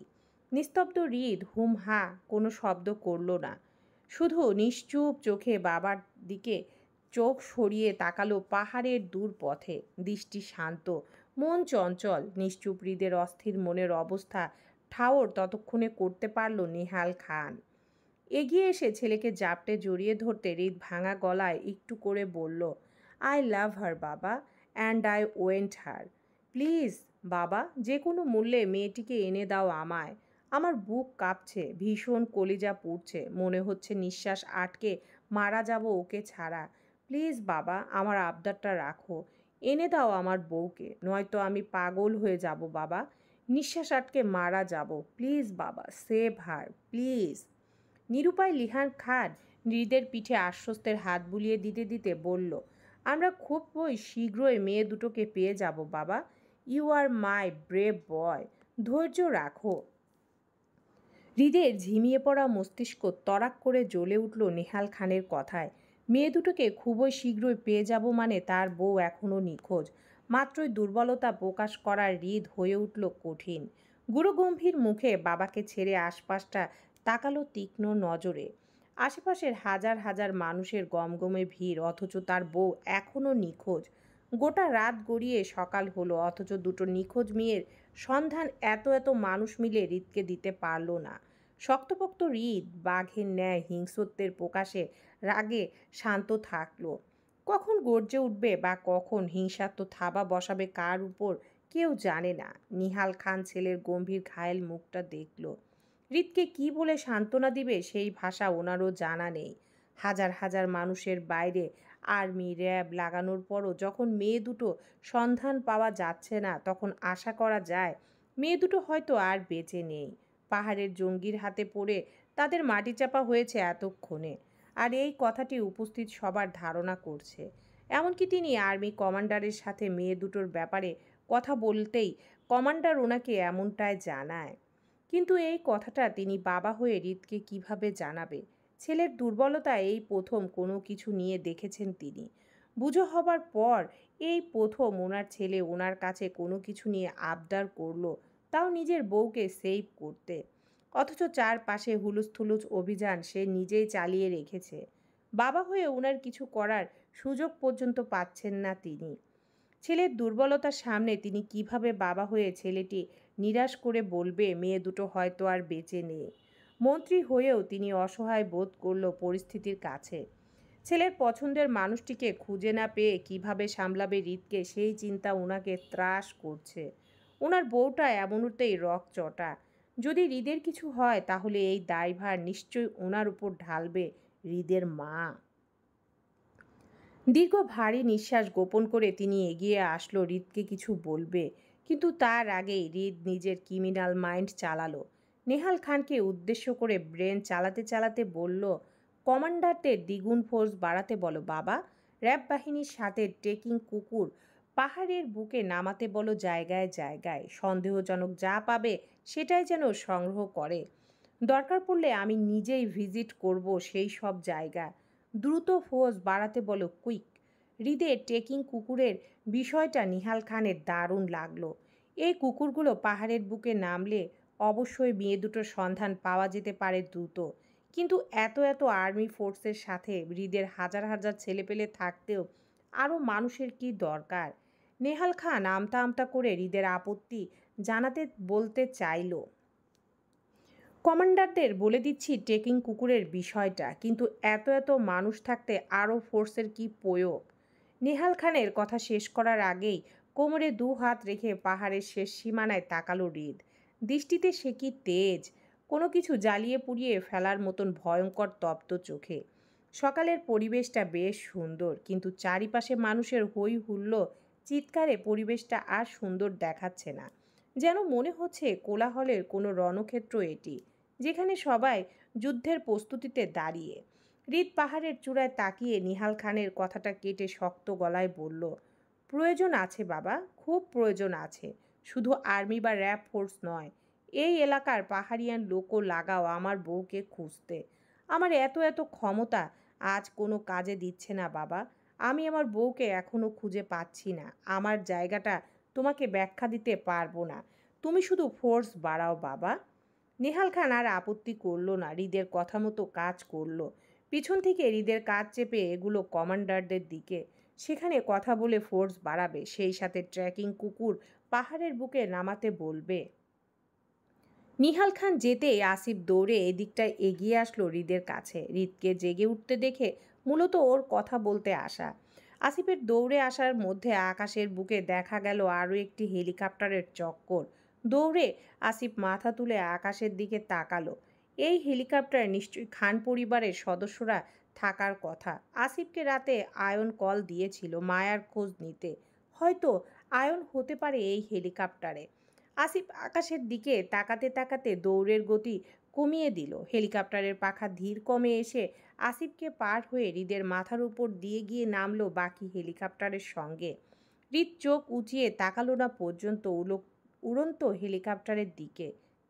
নিস্তব্ধ হৃদ হুম হা কোনো শব্দ করল না। শুধু নিশ্চুপ চোখে বাবার দিকে চোখ সরিয়ে তাকালো পাহাড়ের দূর পথে। দৃষ্টি শান্ত, মন চঞ্চল। নিশ্চুপ হৃদের অস্থির মনের অবস্থা ঠাওর ততক্ষণে করতে পারল নিহাল খান। এগিয়ে এসে ছেলেকে জাপটে জড়িয়ে ধরতে হৃদ ভাঙা গলায় একটু করে বলল, আই লাভ হার বাবা, and I went her. Please বাবা, যে কোনো মূল্যে মেয়েটিকে এনে দাও আমায়। আমার বুক কাঁপছে, ভীষণ কলিজা পুড়ছে, মনে হচ্ছে নিঃশ্বাস আটকে মারা যাব ওকে ছাড়া। প্লিজ বাবা, আমার আবদারটা রাখো। এনে দাও আমার বউকে, নয়তো আমি পাগল হয়ে যাব বাবা। নিঃশ্বাস আটকে মারা যাব। প্লিজ বাবা, সেভ হার প্লিজ। নিরুপায় লিহান খান হৃদের পিঠে আশ্বস্তের হাত বুলিয়ে দিতে দিতে বলল, আমরা খুবই শীঘ্রই মেয়ে দুটোকে পেয়ে যাব বাবা। ইউ আর মাই ব্রেভ বয়, ধৈর্য রাখো। হৃদের ঝিমিয়ে পড়া মস্তিষ্ক তড়াক করে জ্বলে উঠল নেহাল খানের কথায়। মেয়ে দুটোকে খুবই শীঘ্রই পেয়ে যাব মানে তার বউ এখনও নিখোঁজ। মাত্রই দুর্বলতা প্রকাশ করার হৃদ হয়ে উঠল কঠিন। গুরুগম্ভীর মুখে বাবাকে ছেড়ে আশপাশটা তাকালো তীক্ষ্ণ নজরে। আশেপাশের হাজার হাজার মানুষের গমগমে ভিড়, অথচ তার বউ এখনও নিখোঁজ। গোটা রাত গড়িয়ে সকাল হলো, অথচ দুটো নিখোঁজ মেয়ের সন্ধান এত এত মানুষ মিলে হৃদকে দিতে পারল না। শক্তপোক্ত হৃদ বাঘের ন্যায় হিংস্রত্বের প্রকাশে রাগে শান্ত থাকল। কখন গর্জে উঠবে বা কখন হিংসাত্মক থাবা বসাবে কার উপর কেউ জানে না। নিহাল খান ছেলের গম্ভীর ঘায়েল মুখটা দেখল। হৃদকে কি বলে সান্ত্বনা দিবে সেই ভাষা ওনারও জানা নেই। হাজার হাজার মানুষের বাইরে আর্মি র্যাব লাগানোর পরও যখন মেয়ে দুটো সন্ধান পাওয়া যাচ্ছে না, তখন আশা করা যায় মেয়ে দুটো হয়তো আর বেঁচে নেই। পাহাড়ের জঙ্গির হাতে পড়ে তাদের মাটিচাপা হয়েছে এতক্ষণে। আর এই কথাটি উপস্থিত সবার ধারণা করছে। এমনকি তিনি আর্মি কমান্ডারের সাথে মেয়ে দুটোর ব্যাপারে কথা বলতেই কমান্ডার ওনাকে এমনটাই জানায়। কিন্তু এই কথাটা তিনি বাবা হয়ে হৃদকে কিভাবে জানাবে? ছেলের দুর্বলতা এই প্রথম কোনো কিছু নিয়ে দেখেছেন তিনি। বুঝো হবার পর এই প্রথম ওনার ছেলে ওনার কাছে কোনো কিছু নিয়ে আবদার করলো, তাও নিজের বউকে সেভ করতে। অথচ চারপাশে হুলুস্থুলুস অভিযান সে নিজেই চালিয়ে রেখেছে। বাবা হয়ে ওনার কিছু করার সুযোগ পর্যন্ত পাচ্ছেন না তিনি। ছেলের দুর্বলতার সামনে তিনি কিভাবে বাবা হয়ে ছেলেটি নিরাশ করে বলবে মেয়ে দুটো হয়তো আর বেঁচে নেই? মন্ত্রী হয়েও তিনি অসহায় বোধ করল পরিস্থিতির কাছে। ছেলের পছন্দের মানুষটিকে খুঁজে না পেয়ে কিভাবে সামলাবে হৃদকে, সেই চিন্তা ওনাকে ত্রাস করছে। ওনার বউটা এমনতেই রকচটা। যদি হৃদের কিছু হয় তাহলে এই দায়ভার নিশ্চয়ই ওনার উপর ঢালবে হৃদের মা। দীর্ঘ ভারী নিঃশ্বাস গোপন করে তিনি এগিয়ে আসলো হৃদকে কিছু বলবে, কিন্তু তার আগেই হৃদ নিজের ক্রিমিনাল মাইন্ড চালালো। নেহাল খানকে উদ্দেশ্য করে ব্রেন চালাতে চালাতে বলল, কমান্ডারদের দ্বিগুণ ফোর্স বাড়াতে বলো বাবা। র্যাব বাহিনীর সাথে ট্রেকিং কুকুর পাহাড়ের বুকে নামাতে বলো জায়গায় জায়গায়। সন্দেহজনক যা পাবে সেটাই যেন সংগ্রহ করে। দরকার পড়লে আমি নিজেই ভিজিট করব সেই সব জায়গা। দ্রুত ফোর্স বাড়াতে বলো, কুইক। হৃদের ট্রেকিং কুকুরের বিষয়টা নিহাল খানের দারুণ লাগলো। এই কুকুরগুলো পাহাড়ের বুকে নামলে অবশ্যই মেয়ে দুটোর সন্ধান পাওয়া যেতে পারে দ্রুত। কিন্তু এত এত আর্মি ফোর্সের সাথে হৃদের হাজার হাজার ছেলেপেলে থাকতেও আরও মানুষের কি দরকার? নেহাল খান আমতা আমতা করে হৃদের আপত্তি জানাতে বলতে চাইল, কমান্ডারদের বলে দিচ্ছি ট্রেকিং কুকুরের বিষয়টা, কিন্তু এত এত মানুষ থাকতে আরও ফোর্সের কি প্রয়োগ? নেহাল খানের কথা শেষ করার আগেই কোমরে দু হাত রেখে পাহাড়ের শেষ সীমানায় তাকালো হৃদ। দৃষ্টিতে সে কি তেজ! কোনো কিছু জ্বালিয়ে পুড়িয়ে ফেলার মতন ভয়ঙ্কর তপ্ত চোখে। সকালের পরিবেশটা বেশ সুন্দর, কিন্তু চারিপাশে মানুষের হই হুল্লো চিৎকারে পরিবেশটা আর সুন্দর দেখাচ্ছে না। যেন মনে হচ্ছে কোলাহলের কোনো রণক্ষেত্র এটি, যেখানে সবাই যুদ্ধের প্রস্তুতিতে দাঁড়িয়ে। হৃদ পাহাড়ের চূড়ায় তাকিয়ে নিহাল খানের কথাটা কেটে শক্ত গলায় বলল, প্রয়োজন আছে বাবা, খুব প্রয়োজন আছে। শুধু আর্মি বা র্যাব ফোর্স নয়, এই এলাকার পাহাড়িয়ান লোকও লাগাও আমার বউকে খুঁজতে। আমার এত এত ক্ষমতা আজ কোনো কাজে দিচ্ছে না বাবা। আমি আমার বউকে এখনো খুঁজে পাচ্ছি না। আমার জায়গাটা তোমাকে ব্যাখ্যা দিতে পারবো না। তুমি শুধু ফোর্স বাড়াও বাবা। নেহাল খান আর আপত্তি করলো না, হৃদের কথা মতো কাজ করলো। পিছন থেকে হৃদের কাজ চেপে এগুলো কমান্ডারদের দিকে। সেখানে কথা বলে ফোর্স বাড়াবে, সেই সাথে ট্রেকিং কুকুর পাহাড়ের বুকে নামাতে বলবে। নিহাল খান যেতেই আসিফ দৌড়ে এদিকটায় এগিয়ে আসলো হৃদের কাছে। হৃদকে জেগে উঠতে দেখে মূলত ওর কথা বলতে আসা। আসিফের দৌড়ে আসার মধ্যে আকাশের বুকে দেখা গেল আরও একটি হেলিকপ্টারের চক্কর। দৌড়ে আসিফ মাথা তুলে আকাশের দিকে তাকালো। এই হেলিকপ্টার নিশ্চয়ই খান পরিবারের সদস্যরা থাকার কথা। আসিফকে রাতে আয়ন কল দিয়েছিল মায়ার খোঁজ নিতে। হয়তো আয়ন হতে পারে এই হেলিকপ্টারে। আসিফ আকাশের দিকে তাকাতে তাকাতে দৌড়ের গতি কমিয়ে দিল। হেলিকপ্টারের পাখা ধীর কমে এসে আসিফকে পার হয়ে হৃদের মাথার উপর দিয়ে গিয়ে নামলো বাকি হেলিকপ্টারের সঙ্গে। হৃদ চোখ উঁচিয়ে তাকালো না পর্যন্ত উড়ন্ত হেলিকপ্টারের দিকে।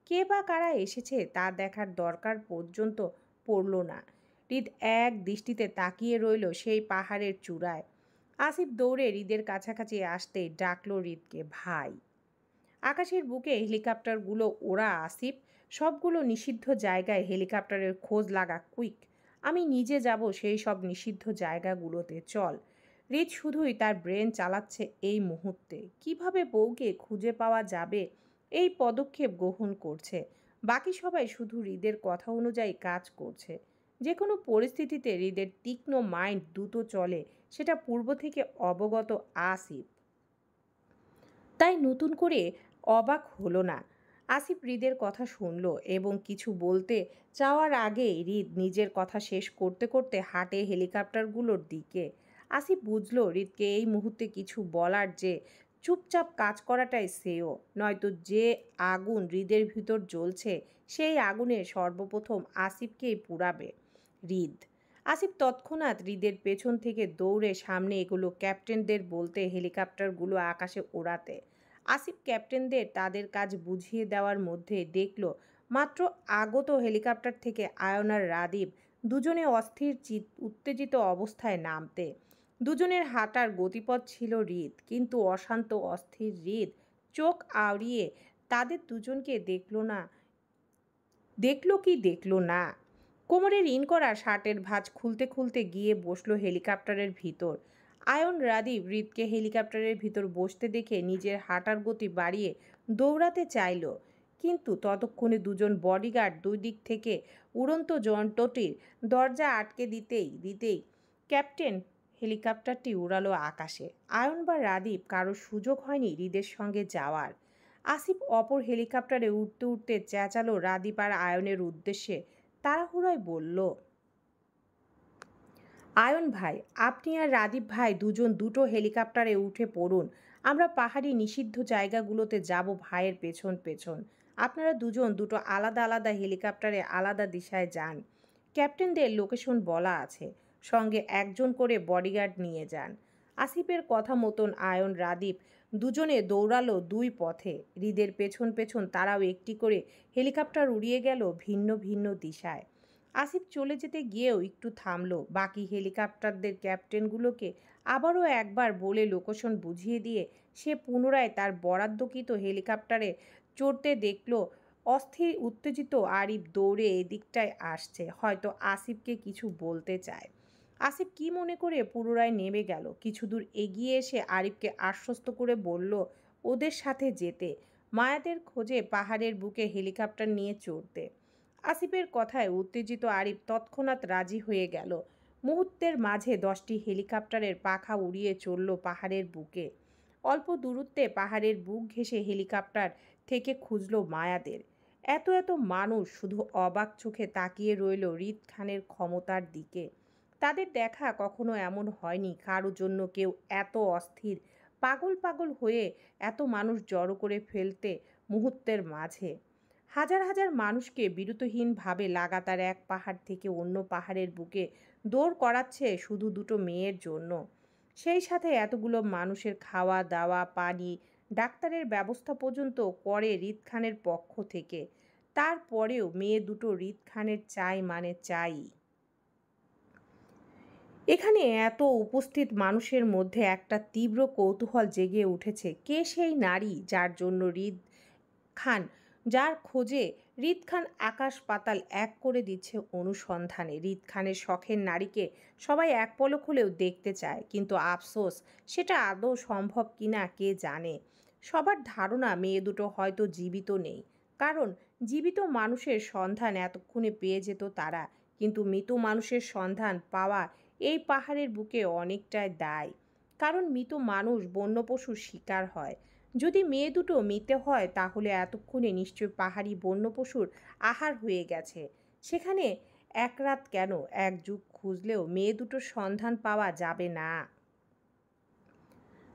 কে বা কারা এসেছে তা দেখার দরকার পর্যন্ত পড়ল না। হৃদ এক দৃষ্টিতে তাকিয়ে রইল সেই পাহাড়ের চূড়ায়। আসিফ দৌড়ে হৃদের কাছাকাছি আসতেই ডাকলো হৃদকে, ভাই। আকাশের বুকে হেলিকপ্টারগুলো ওরা আসিফ। সবগুলো নিষিদ্ধ জায়গায় হেলিকপ্টারের খোঁজ লাগা, কুইক। আমি নিজে যাব সেই সব নিষিদ্ধ জায়গাগুলোতে, চল। হৃদ শুধুই তার ব্রেন চালাচ্ছে এই মুহূর্তে। কিভাবে বউকে খুঁজে পাওয়া যাবে এই পদক্ষেপ গ্রহণ করছে। বাকি সবাই শুধু হৃদের কথা অনুযায়ী কাজ করছে। যে কোনো পরিস্থিতিতে হৃদের তীক্ষ্ণ মাইন্ড দ্রুত চলে, সেটা পূর্ব থেকে অবগত আসিফ। তাই নতুন করে অবাক হলো না। আসিফ হৃদের কথা শুনল এবং কিছু বলতে চাওয়ার আগেই হৃদ নিজের কথা শেষ করতে করতে হাঁটে হেলিকপ্টারগুলোর দিকে। আসিফ বুঝল হৃদকে এই মুহূর্তে কিছু বলার যে চুপচাপ কাজ করাটাই শ্রেয়, নয়তো যে আগুন হৃদের ভিতর জ্বলছে সেই আগুনে সর্বপ্রথম আসিফকেই পুড়াবে হৃদ। আসিফ তৎক্ষণাৎ হৃদের পেছন থেকে দৌড়ে সামনে এগুলো ক্যাপ্টেনদের বলতে হেলিকপ্টারগুলো আকাশে ওড়াতে। আসিফ ক্যাপ্টেনদের তাদের কাজ বুঝিয়ে দেওয়ার মধ্যে দেখল মাত্র আগত হেলিকপ্টার থেকে আয়ন আর রাদীপ দুজনে অস্থির উত্তেজিত অবস্থায় নামতে। দুজনের হাঁটার গতিপথ ছিল হৃদ, কিন্তু অশান্ত অস্থির হৃদ চোখ আওড়িয়ে তাদের দুজনকে দেখলো না। কোমরের ইন করা শার্টের ভাঁজ খুলতে খুলতে গিয়ে বসলো হেলিকপ্টারের ভিতর। আয়ন রাদীপ হৃদকে হেলিকপ্টারের ভিতর বসতে দেখে নিজের হাঁটার গতি বাড়িয়ে দৌড়াতে চাইল, কিন্তু ততক্ষণে দুজন বডিগার্ড দুই দিক থেকে উড়ন্ত যন্ত্রটির দরজা আটকে দিতেই ক্যাপ্টেন হেলিকপ্টারটি উড়ালো আকাশে। আয়ন বা রাদীপ কারো সুযোগ হয়নি হৃদের সঙ্গে যাওয়ার। আসিফ অপর হেলিকপ্টারে উঠতে উঠতে চেঁচালো রাদীপ আর আয়নের উদ্দেশ্যে, তাড়াহুড়োয় বলল, আয়ন ভাই, আপনি আর রাদীপ ভাই দুজন দুটো হেলিকপ্টারে উঠে পড়ুন। আমরা পাহাড়ি নিষিদ্ধ জায়গাগুলোতে যাব ভাইয়ের পেছন পেছন। আপনারা দুজন দুটো আলাদা আলাদা হেলিকপ্টারে আলাদা দিশায় যান। ক্যাপ্টেনদের লোকেশন বলা আছে, সঙ্গে একজন করে বডিগার্ড নিয়ে যান। আসিফের কথা মতন আয়ন রাদীপ দুজনে দৌড়ালো দুই পথে। হৃদের পেছন পেছন তারাও একটি করে হেলিকপ্টার উড়িয়ে গেল ভিন্ন ভিন্ন দিশায়। আসিফ চলে যেতে গিয়েও একটু থামলো, বাকি হেলিকপ্টারদের ক্যাপ্টেনগুলোকে আবারও একবার বলে লোকেশন বুঝিয়ে দিয়ে সে পুনরায় তার বরাদ্দকৃত হেলিকপ্টারে চড়তে দেখল অস্থির উত্তেজিত আরিফ দৌড়ে এদিকটায় আসছে, হয়তো আসিফকে কিছু বলতে চায়। আসিফ কি মনে করে পুনরায় নেমে গেল। কিছু দূর এগিয়ে এসে আরিফকে আশ্বস্ত করে বলল ওদের সাথে যেতে, মায়াদের খোঁজে পাহাড়ের বুকে হেলিকপ্টার নিয়ে চড়তে। আসিফের কথায় উত্তেজিত আরিফ তৎক্ষণাৎ রাজি হয়ে গেল। মুহূর্তের মাঝে 10টি হেলিকপ্টারের পাখা উড়িয়ে চলল পাহাড়ের বুকে। অল্প দূরত্বে পাহাড়ের বুক ঘেঁষে হেলিকপ্টার থেকে খুঁজল মায়াদের। এত এত মানুষ শুধু অবাক চোখে তাকিয়ে রইল হৃদ খানের ক্ষমতার দিকে। তাদের দেখা কখনো এমন হয়নি, কারো জন্য কেউ এত অস্থির পাগল পাগল হয়ে এত মানুষ জড়ো করে ফেলতে মুহূর্তের মাঝে। হাজার হাজার মানুষকে বিরতহীনভাবে লাগাতার এক পাহাড় থেকে অন্য পাহাড়ের বুকে দৌড় করাচ্ছে শুধু দুটো মেয়ের জন্য। সেই সাথে এতগুলো মানুষের খাওয়া দাওয়া, পানি, ডাক্তারের ব্যবস্থা পর্যন্ত করে হৃদ খানের পক্ষ থেকে। তারপরেও মেয়ে দুটো হৃদ খানের চাই মানে চাই। এখানে এত উপস্থিত মানুষের মধ্যে একটা তীব্র কৌতূহল জেগে উঠেছে, কে সেই নারী যার জন্য খান যার খোঁজে হৃদ খান আকাশ পাতাল এক করে দিচ্ছে অনুসন্ধানে। হৃদ খানের শখের নারীকে সবাই এক পলক হলেও দেখতে চায়, কিন্তু আফসোস সেটা আদৌ সম্ভব কিনা কে জানে। সবার ধারণা মেয়ে দুটো হয়তো জীবিত নেই, কারণ জীবিত মানুষের সন্ধান এতক্ষণে পেয়ে যেত তারা, কিন্তু মৃত মানুষের সন্ধান পাওয়া এই পাহাড়ের বুকে অনেকটাই দায়, কারণ মৃত মানুষ বন্য পশুর শিকার হয়। যদি মেয়ে দুটো মৃতে হয় তাহলে এতক্ষণে নিশ্চয় পাহাড়ি বন্য পশুর আহার হয়ে গেছে। সেখানে এক রাত কেন, এক যুগ খুঁজলেও মেয়ে দুটোর সন্ধান পাওয়া যাবে না।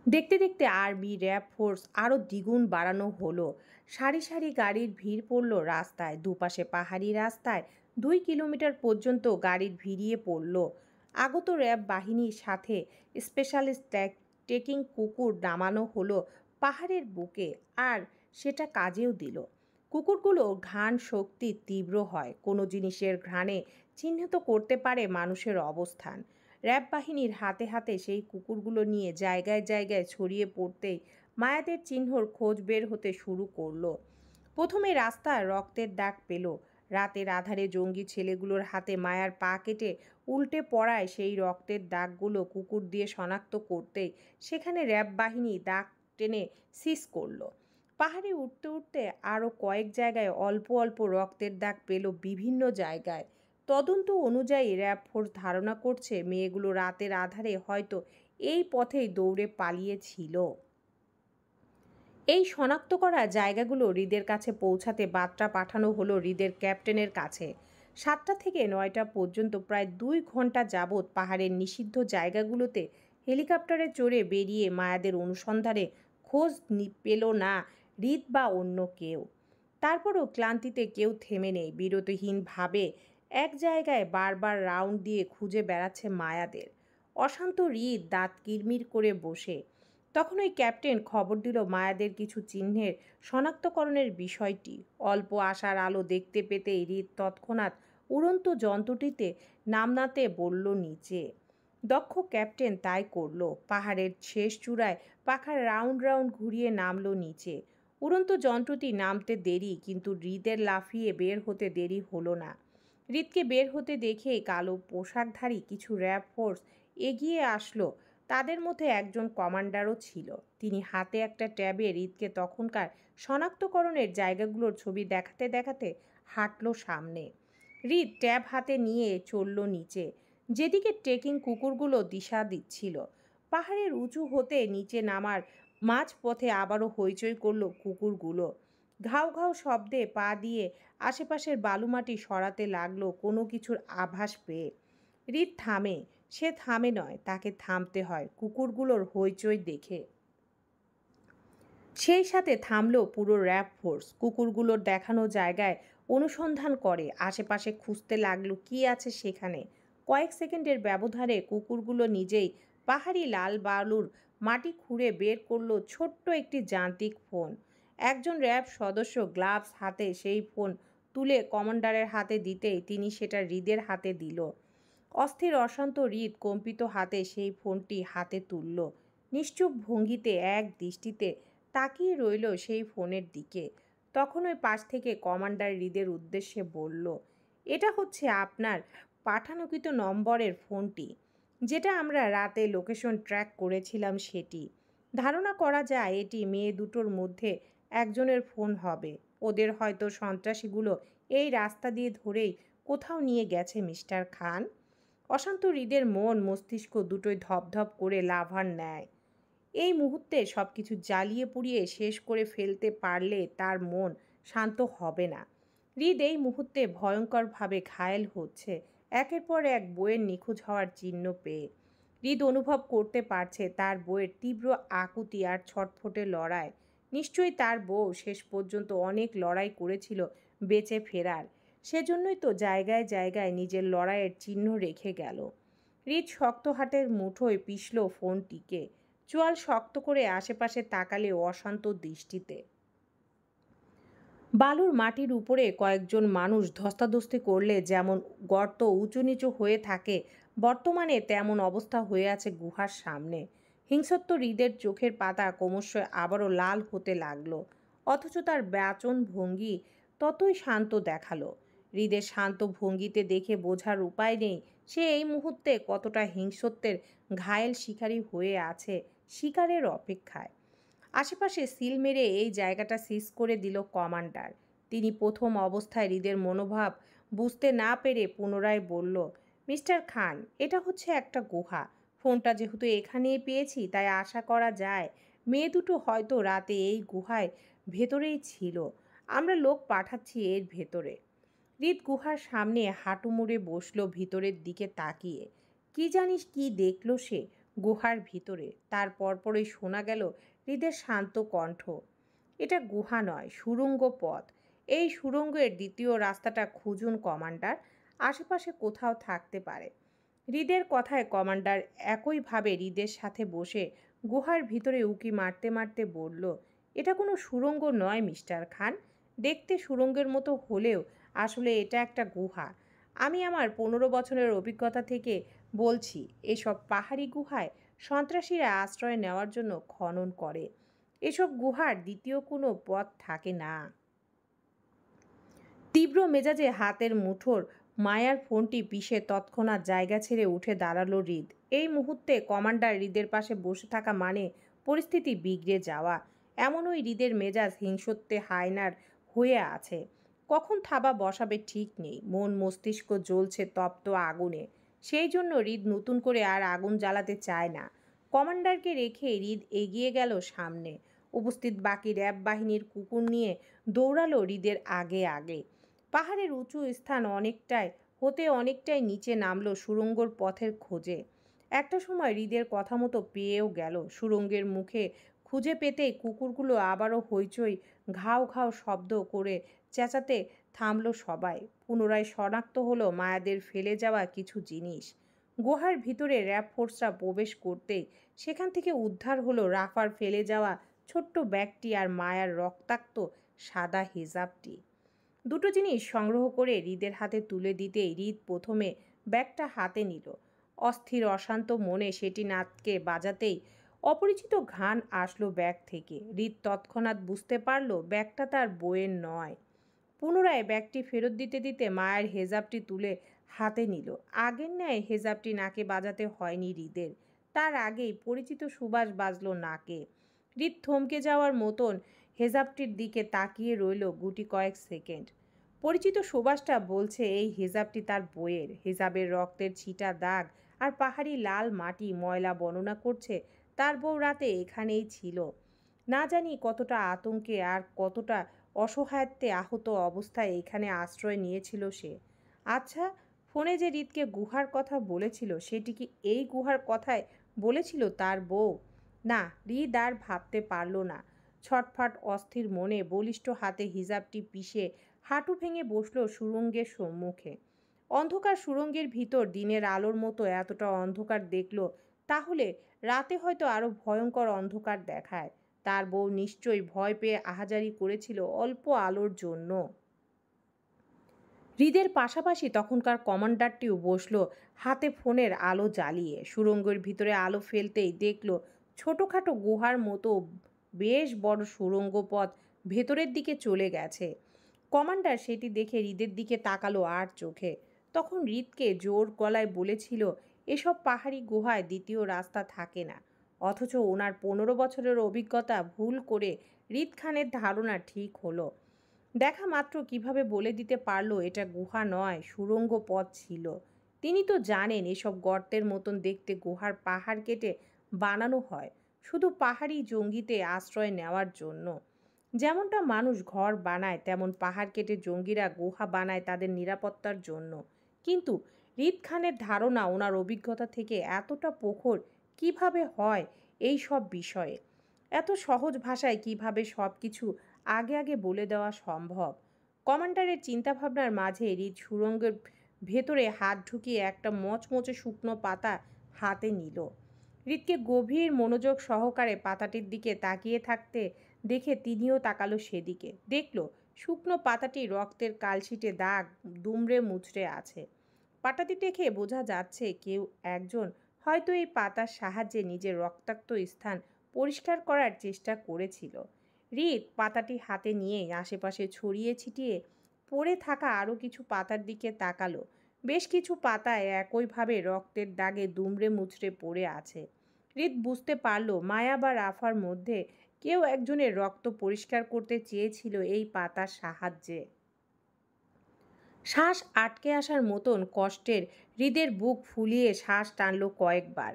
দেখতে দেখতে আর্মি র্যাব ফোর্স আরও দ্বিগুণ বাড়ানো হলো। সারি সারি গাড়ির ভিড় পড়ল রাস্তায়, দুপাশে পাহাড়ি রাস্তায় 2 কিলোমিটার পর্যন্ত গাড়ির ভিড়িয়ে পড়ল। আগত র্যাব বাহিনীর সাথে স্পেশালিস্ট ট্রেকিং কুকুর নামানো হলো পাহাড়ের বুকে, আর সেটা কাজেও দিল। কুকুরগুলো ঘ্রাণ শক্তি তীব্র হয়, কোনো জিনিসের ঘ্রাণে চিহ্নিত করতে পারে মানুষের অবস্থান। র্যাব বাহিনীর হাতে হাতে সেই কুকুরগুলো নিয়ে জায়গায় জায়গায় ছড়িয়ে পড়তেই মায়াদের চিহ্নর খোঁজ বের হতে শুরু করলো। প্রথমে রাস্তার রক্তের দাগ পেল। রাতের আধারে জঙ্গি ছেলেগুলোর হাতে মায়ার পা কেটে উল্টে পড়ায় সেই রক্তের দাগগুলো কুকুর দিয়ে শনাক্ত করতেই সেখানে র্যাব বাহিনী দাগ টেনে সিজ করলো। পাহাড়ে উঠতে উঠতে আরও কয়েক জায়গায় অল্প অল্প রক্তের দাগ পেল বিভিন্ন জায়গায়। তদন্ত অনুযায়ী র্যাব ফোর্স ধারণা করছে মেয়েগুলো রাতের আধারে হয়তো এই পথেই দৌড়ে পালিয়েছিল। এই শনাক্ত করা জায়গাগুলো হৃদের কাছে পৌঁছাতে বার্তা পাঠানো হলো হৃদের ক্যাপ্টেনের কাছে। 7টা থেকে 9টা পর্যন্ত প্রায় 2 ঘন্টা যাবৎ পাহাড়ের নিষিদ্ধ জায়গাগুলোতে হেলিকপ্টারে চড়ে বেরিয়ে মায়াদের অনুসন্ধানে খোঁজ পেল না হৃদ বা অন্য কেউ। তারপরও ক্লান্তিতে কেউ থেমে নেই, বিরতিহীনভাবে এক জায়গায় বারবার রাউন্ড দিয়ে খুঁজে বেড়াচ্ছে মায়াদের। অশান্ত হৃদ দাঁত কিরমির করে বসে। তখন ওই ক্যাপ্টেন খবর দিল মায়াদের কিছু চিহ্নের শনাক্তকরণের বিষয়টি। অল্প আশার আলো দেখতে পেতেই হৃদ তৎক্ষণাৎ উড়ন্ত যন্ত্রটিতে নামনাতে বলল নিচে। দক্ষ ক্যাপ্টেন তাই করল। পাহাড়ের শেষ চূড়ায় পাখার রাউন্ড রাউন্ড ঘুরিয়ে নামলো নিচে। উড়ন্ত যন্ত্রটি নামতে দেরি, কিন্তু হৃদের লাফিয়ে বের হতে দেরি হলো না। হৃদকে বের হতে দেখে কালো পোশাকধারী কিছু র্যাব ফোর্স এগিয়ে আসলো। তাদের মধ্যে একজন কমান্ডারও ছিল। তিনি হাতে একটা ট্যাবে হৃদকে তখনকার শনাক্তকরণের জায়গাগুলোর ছবি দেখাতে দেখাতে হাঁটলো সামনে। হৃদ ট্যাব হাতে নিয়ে চলল নিচে, যেদিকে ট্রেকিং কুকুরগুলো দিশা দিচ্ছিল। পাহাড়ের উঁচু হতে নিচে নামার মাঝপথে আবারও হইচই করলো কুকুরগুলো। ঘাউ ঘাউ শব্দে পা দিয়ে আশেপাশের বালুমাটি সরাতে লাগলো কোনো কিছুর আভাস পেয়ে। হৃদ থামে। সে থামে নয়, তাকে থামতে হয় কুকুরগুলোর হইচই দেখে। সেই সাথে থামলো পুরো র্যাব ফোর্স। কুকুরগুলোর দেখানো জায়গায় অনুসন্ধান করে, আশেপাশে খুঁজতে লাগলো কি আছে সেখানে। কয়েক সেকেন্ডের ব্যবধানে কুকুরগুলো নিজেই পাহাড়ি লাল বালুর মাটি খুঁড়ে বের করলো ছোট্ট একটি যান্ত্রিক ফোন। একজন র্যাব সদস্য গ্লাভস হাতে সেই ফোন তুলে কমান্ডারের হাতে দিতেই তিনি সেটা হৃদের হাতে দিল। অস্থির অশান্ত হৃদ কম্পিত হাতে সেই ফোনটি হাতে তুলল। নিশ্চুপ ভঙ্গিতে এক দৃষ্টিতে তাকিয়ে রইল সেই ফোনের দিকে। তখন ওই পাশ থেকে কমান্ডার হৃদের উদ্দেশ্যে বলল, এটা হচ্ছে আপনার পাঠানোকৃত নম্বরের ফোনটি, যেটা আমরা রাতে লোকেশন ট্র্যাক করেছিলাম সেটি। ধারণা করা যায় এটি মেয়ে দুটোর মধ্যে একজনের ফোন হবে। ওদের হয়তো সন্ত্রাসীগুলো এই রাস্তা দিয়ে ধরেই কোথাও নিয়ে গেছে মিস্টার খান। অশান্ত হৃদের মন মস্তিষ্ক দুটোই ধপধপ করে লাভার ন্যায়। এই মুহূর্তে সব কিছু জ্বালিয়ে পুড়িয়ে শেষ করে ফেলতে পারলে তার মন শান্ত হবে না। হৃদ এই মুহূর্তে ভয়ঙ্করভাবে ঘায়েল হচ্ছে, একের পর এক বইয়ের নিখোঁজ হওয়ার চিহ্ন পেয়ে। হৃদ অনুভব করতে পারছে তার বইয়ের তীব্র আকুতি আর ছটফটে লড়াই। নিশ্চয়ই তার বউ শেষ পর্যন্ত অনেক লড়াই করেছিল বেঁচে ফেরার। সেজন্যই তো জায়গায় জায়গায় নিজের লড়াইয়ের চিহ্ন রেখে গেল। হৃদ শক্ত হাতের মুঠোয় পিষল ফোনটিকে। চোয়াল শক্ত করে আশেপাশে তাকালে অশান্ত দৃষ্টিতে। বালুর মাটির উপরে কয়েকজন মানুষ ধস্তাধস্তি করলে যেমন গর্ত উঁচু নিচু হয়ে থাকে, বর্তমানে তেমন অবস্থা হয়ে আছে গুহার সামনে। হিংস্রত্ব হৃদের চোখের পাতা ক্রমশ আবারও লাল হতে লাগলো, অথচ তার বাচন ভঙ্গি ততই শান্ত দেখালো। হৃদের শান্ত ভঙ্গিতে দেখে বোঝার উপায় নেই সে এই মুহূর্তে কতটা হিংস্রত্বের ঘায়েল শিকারী হয়ে আছে, শিকারের অপেক্ষায়। আশেপাশে সিল মেরে এই জায়গাটা সিজ করে দিল কমান্ডার। তিনি প্রথম অবস্থায় হৃদের মনোভাব বুঝতে না পেরে পুনরায় বলল, মিস্টার খান, এটা হচ্ছে একটা গুহা। ফোনটা যেহেতু এখানেই পেয়েছি, তাই আশা করা যায় মেয়ে দুটো হয়তো রাতে এই গুহায় ভেতরেই ছিল। আমরা লোক পাঠাচ্ছি এর ভেতরে। হৃদ গুহার সামনে হাঁটু মুড়ে বসলো ভিতরের দিকে তাকিয়ে। কি জানিস কি দেখল সে গুহার ভিতরে? তার পরপরই শোনা গেল হৃদের শান্ত কণ্ঠ, এটা গুহা নয়, সুড়ঙ্গ পথ। এই সুড়ঙ্গের দ্বিতীয় রাস্তাটা খুঁজুন কমান্ডার, আশেপাশে কোথাও থাকতে পারে। হৃদের কথায় কমান্ডার একইভাবে হৃদের সাথে বসে গুহার ভিতরে উঁকি মারতে মারতে বলল, এটা কোনো সুড়ঙ্গ নয় মিস্টার খান। দেখতে সুড়ঙ্গের মতো হলেও আসলে এটা একটা গুহা। আমি আমার 15 বছরের অভিজ্ঞতা থেকে বলছি, এসব পাহাড়ি গুহায় সন্ত্রাসীরা আশ্রয় নেওয়ার জন্য খনন করে। এসব গুহার দ্বিতীয় কোনো পথ থাকে না। তীব্র মেজাজে হাতের মুঠোর মায়ার ফোনটি পিষে তৎক্ষণাৎ জায়গা ছেড়ে উঠে দাঁড়ালো হৃদ। এই মুহূর্তে কমান্ডার হৃদের পাশে বসে থাকা মানে পরিস্থিতি বিগড়ে যাওয়া। এমনই হৃদের মেজাজ হিংস্রত্বে হায়নার হয়ে আছে। কখন থাবা বসাবে ঠিক নেই। মন মস্তিষ্ক জ্বলছে তপ্ত আগুনে। সেই জন্য হৃদ নতুন করে আর আগুন জ্বালাতে চায় না। কমান্ডারকে রেখে হৃদ এগিয়ে গেল সামনে। উপস্থিত বাকি র্যাব বাহিনীর কুকুর নিয়ে দৌড়ালো হৃদের আগে আগে। পাহাড়ের উঁচু স্থান অনেকটাই নিচে নামলো সুড়ঙ্গর পথের খোঁজে। একটা সময় হৃদের কথা মতো পেয়েও গেল সুড়ঙ্গের মুখে। খুঁজে পেতেই কুকুরগুলো আবারও হইচই ঘাও ঘাও শব্দ করে চেঁচাতে থামলো সবাই। পুনরায় শনাক্ত হলো মায়াদের ফেলে যাওয়া কিছু জিনিস। গুহার ভিতরে র্যাব ফোর্সরা প্রবেশ করতেই সেখান থেকে উদ্ধার হলো রাফার ফেলে যাওয়া ছোট্ট ব্যাগটি আর মায়ার রক্তাক্ত সাদা হিজাবটি। দুটো জিনিস সংগ্রহ করে হৃদের হাতে তুলে দিতেই হৃদ প্রথমে ব্যাগটা হাতে নিল। অস্থির অশান্ত মনে সেটি নাতকে বাজাতেই অপরিচিত ঘ্রাণ আসলো ব্যাগ থেকে। হৃদ তৎক্ষণাৎ বুঝতে পারল ব্যাগটা তার বইয়ের নয়। পুনরায় ব্যাগটি ফেরত দিতে দিতে মায়ের হেজাবটি তুলে হাতে নিল। আগের ন্যায় হেজাবটি নাকে বাজাতে হয়নি হৃদের। তার আগেই পরিচিত সুবাস বাজল নাকে। হৃদ থমকে যাওয়ার মতন হেজাবটির দিকে তাকিয়ে রইল গুটি কয়েক সেকেন্ড। পরিচিত সুবাসটা বলছে এই হেজাবটি তার বইয়ের। হেজাবের রক্তের ছিটা দাগ আর পাহাড়ি লাল মাটি ময়লা বর্ণনা করছে তার বউ রাতে এখানেই ছিল। না জানি কতটা আতঙ্কে আর কতটা অসহায়ত্বে আহত অবস্থায় এখানে আশ্রয় নিয়েছিল সে। আচ্ছা, ফোনে যে হৃদকে গুহার কথা বলেছিল সেটি কি এই গুহার কথায় বলেছিল তার বউ? না, হৃদ আর ভাবতে পারল না। ছটফট অস্থির মনে বলিষ্ঠ হাতে হিজাবটি পিষে হাঁটু ভেঙে বসল সুড়ঙ্গের সম্মুখে। অন্ধকার সুড়ঙ্গের ভিতর দিনের আলোর মতো এতটা অন্ধকার দেখল, তাহলে রাতে হয়তো আরো ভয়ঙ্কর অন্ধকার দেখায়। তার বউ নিশ্চয়ই ভয় পেয়ে আহাজারি করেছিল অল্প আলোর জন্য। হৃদের পাশাপাশি তখনকার কমান্ডারটিও বসলো হাতে ফোনের আলো জ্বালিয়ে। সুড়ঙ্গের ভিতরে আলো ফেলতেই দেখল ছোটোখাটো গুহার মতো বেশ বড় সুড়ঙ্গ পথ ভেতরের দিকে চলে গেছে। কমান্ডার সেটি দেখে হৃদের দিকে তাকালো আর চোখে। তখন হৃদকে জোর গলায় বলেছিল এসব পাহাড়ি গুহায় দ্বিতীয় রাস্তা থাকে না। অথচ ওনার 15 বছরের অভিজ্ঞতা ভুল করে হৃদ খানের ধারণা ঠিক হলো। দেখা মাত্র কিভাবে বলে দিতে পারলো এটা গুহা নয়, সুড়ঙ্গ পথ ছিল? তিনি তো জানেন এসব গর্তের মতন দেখতে গুহার পাহাড় কেটে বানানো হয় শুধু পাহাড়ি জঙ্গিতে আশ্রয় নেওয়ার জন্য। যেমনটা মানুষ ঘর বানায় তেমন পাহাড় কেটে জঙ্গিরা গুহা বানায় তাদের নিরাপত্তার জন্য। কিন্তু হৃদ খানের ধারণা ওনার অভিজ্ঞতা থেকে এতটা প্রখর কিভাবে হয় এই সব বিষয়ে? এত সহজ ভাষায় কিভাবে সব কিছু আগে আগে বলে দেওয়া সম্ভব? কমান্ডারের চিন্তাভাবনার মাঝে হৃদ সুড়ঙ্গের ভেতরে হাত ঢুকিয়ে একটা মচমচে শুকনো পাতা হাতে নিল। হৃদকে গভীর মনোযোগ সহকারে পাতাটির দিকে তাকিয়ে থাকতে দেখে তিনিও তাকালো সেদিকে। দেখল শুকনো পাতাটি রক্তের কালশিটে দাগ দুমড়ে মুচড়ে আছে। পাতাটি দেখে বোঝা যাচ্ছে কেউ একজন হয়তো এই পাতার সাহায্যে নিজের রক্তাক্ত স্থান পরিষ্কার করার চেষ্টা করেছিল। হৃদ পাতাটি হাতে নিয়ে আশেপাশে ছড়িয়ে ছিটিয়ে পড়ে থাকা আরও কিছু পাতার দিকে তাকালো। বেশ কিছু পাতায় একইভাবে রক্তের দাগে দুমড়ে মুচড়ে পড়ে আছে। হৃদ বুঝতে পারল মায়া বা রাফার মধ্যে কেউ একজনের রক্ত পরিষ্কার করতে চেয়েছিল এই পাতার সাহায্যে। শ্বাস আটকে আসার মতন কষ্টের হৃদের বুক ফুলিয়ে শ্বাস টানল কয়েকবার।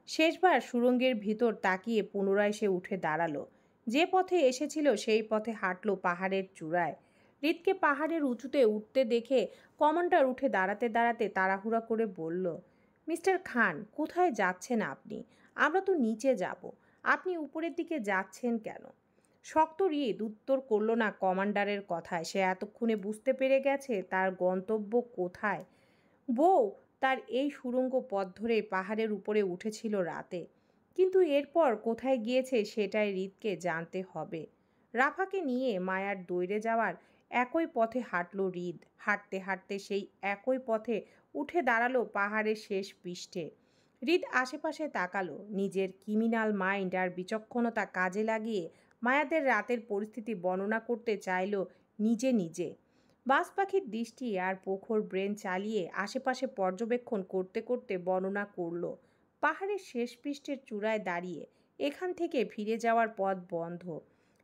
শেষবার সুড়ঙ্গের ভিতর তাকিয়ে পুনরায় সে উঠে দাঁড়ালো। যে পথে এসেছিল সেই পথে হাঁটল পাহাড়ের চূড়ায়। হৃদকে পাহাড়ের উঁচুতে উঠতে দেখে কমান্ডার উঠে দাঁড়াতে দাঁড়াতে তাড়াহুড়া করে বলল, মিস্টার খান, কোথায় যাচ্ছেন আপনি? আমরা তো নিচে যাব, আপনি উপরের দিকে যাচ্ছেন কেন? শক্ত হৃদ উত্তর করল না কমান্ডারের কথায়। সে এতক্ষণে বুঝতে পেরে গেছে তার গন্তব্য কোথায়। বউ তার এই সুড়ঙ্গ পথ ধরে পাহাড়ের উপরে উঠেছিল রাতে, কিন্তু এরপর কোথায় গিয়েছে সেটাই হৃদকে জানতে হবে। রাফাকে নিয়ে মায়ার দৌড়ে যাওয়ার একই পথে হাঁটল হৃদ। হাঁটতে হাঁটতে সেই একই পথে উঠে দাঁড়ালো পাহাড়ের শেষ পৃষ্ঠে। হৃদ আশেপাশে তাকালো। নিজের ক্রিমিনাল মাইন্ড আর বিচক্ষণতা কাজে লাগিয়ে মায়াদের রাতের পরিস্থিতি বর্ণনা করতে চাইল নিজে নিজে। বাজ পাখির দৃষ্টি আর প্রখর ব্রেন চালিয়ে আশেপাশে পর্যবেক্ষণ করতে করতে বর্ণনা করল। পাহাড়ের শেষ পৃষ্ঠের চূড়ায় দাঁড়িয়ে এখান থেকে ফিরে যাওয়ার পথ বন্ধ।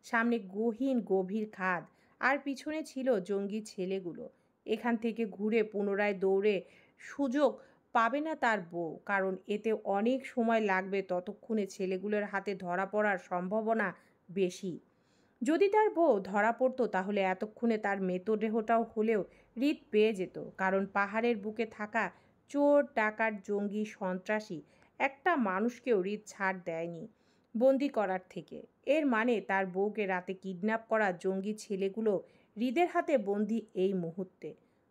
সামনে গহীন গভীর খাদ আর পিছনে ছিল জঙ্গি ছেলেগুলো। এখান থেকে ঘুরে পুনরায় দৌড়ে সুযোগ পাবে না তার বউ, কারণ এতে অনেক সময় লাগবে। ততক্ষণে ছেলেগুলোর হাতে ধরা পড়ার সম্ভাবনা বেশি। যদি তার বউ ধরা পড়তো তাহলে এতক্ষণে তার মৃতদেহটাও হলেও হৃদ পেয়ে যেত, কারণ পাহাড়ের বুকে থাকা চোর ডাকাত জঙ্গি সন্ত্রাসী একটা মানুষকেও হৃদ ছাড় দেয়নি বন্দি করার থেকে। এর মানে তার বউকে রাতে কিডন্যাপ করা জঙ্গি ছেলেগুলো হৃদের হাতে বন্দি এই মুহূর্তে।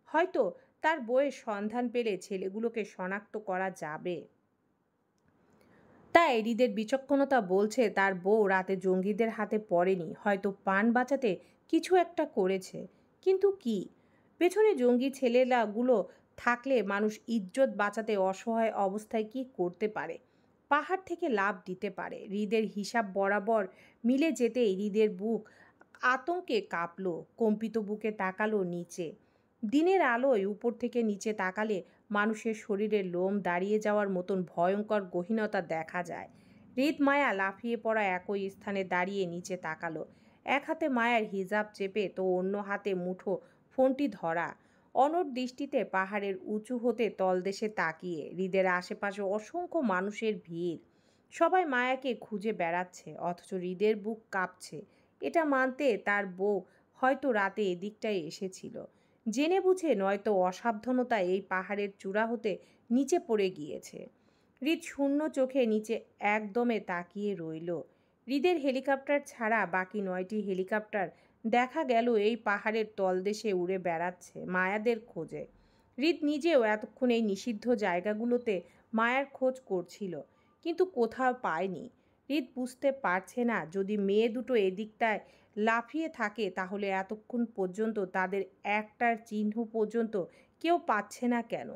হয়তো তার বইয়ের সন্ধান পেলে ছেলেগুলোকে শনাক্ত করা যাবে। তাই হৃদের বিচক্ষণতা বলছে তার বউ রাতে জঙ্গিদের হাতে পড়েনি, হয়তো পান বাঁচাতে কিছু একটা করেছে। কিন্তু কি? পেছনে জঙ্গি ছেলেগুলো থাকলে মানুষ ইজ্জত বাঁচাতে অসহায় অবস্থায় কি করতে পারে? পাহাড় থেকে লাফ দিতে পারে। হৃদের হিসাব বরাবর মিলে যেতেই হৃদের বুক আতঙ্কে কাঁপলো, কম্পিত বুকে তাকালো নিচে। দিনের আলোয় উপর থেকে নিচে তাকালে মানুষের শরীরের লোম দাঁড়িয়ে যাওয়ার মতন ভয়ঙ্কর গহীনতা দেখা যায়। মায়া লাফিয়ে পড়া একই স্থানে দাঁড়িয়ে নিচে তাকালো। এক হাতে মায়ার হিজাব চেপে তো অন্য হাতে মুঠো ফোনটি ধরা। অনড় দৃষ্টিতে পাহাড়ের উঁচু হতে তলদেশে তাকিয়ে হৃদের আশেপাশে অসংখ্য মানুষের ভিড়। সবাই মায়াকে খুঁজে বেড়াচ্ছে, অথচ হৃদের বুক কাঁপছে। এটা মানতে তার বউ হয়তো রাতে এদিকটায় এসেছিল, জেনে বুঝে নয়তো অসাবধানতায় এই পাহাড়ের চূড়া হতে নিচে পড়ে গিয়েছে। হৃদ শূন্য চোখে নিচে একদমে তাকিয়ে রইল। হৃদের হেলিকপ্টার ছাড়া বাকি 9টি হেলিকপ্টার দেখা গেল এই পাহাড়ের তলদেশে উড়ে বেড়াচ্ছে মায়াদের খোঁজে। হৃদ নিজেও এতক্ষণ এই নিষিদ্ধ জায়গাগুলোতে মায়ার খোঁজ করছিল, কিন্তু কোথাও পায়নি। হৃদ বুঝতে পারছে না, যদি মেয়ে দুটো এদিকটায় লাফিয়ে থাকে তাহলে এতক্ষণ পর্যন্ত তাদের একটার চিহ্ন পর্যন্ত কেউ পাচ্ছে না কেন?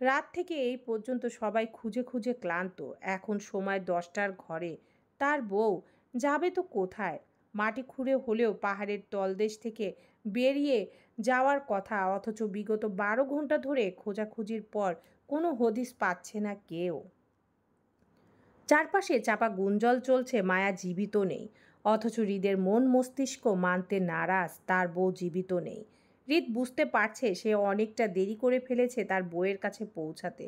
রাত থেকে এই পর্যন্ত সবাই খুঁজে খুঁজে ক্লান্ত। এখন সময় 10টার ঘরে। তার বউ যাবে তো কোথায়? মাটি খুঁড়ে হলেও পাহাড়ের তলদেশ থেকে বেরিয়ে যাওয়ার কথা, অথচ বিগত 12 ঘন্টা ধরে খোঁজাখুঁজির পর কোনো হদিস পাচ্ছে না কেউ। চারপাশে চাপা গুঞ্জল চলছে, মায়া জীবিত নেই। অথচ হৃদের মন মস্তিষ্ক মানতে নারাজ তার বউ জীবিত নেই। হৃদ বুঝতে পারছে সে অনেকটা দেরি করে ফেলেছে তার বউয়ের কাছে পৌঁছাতে,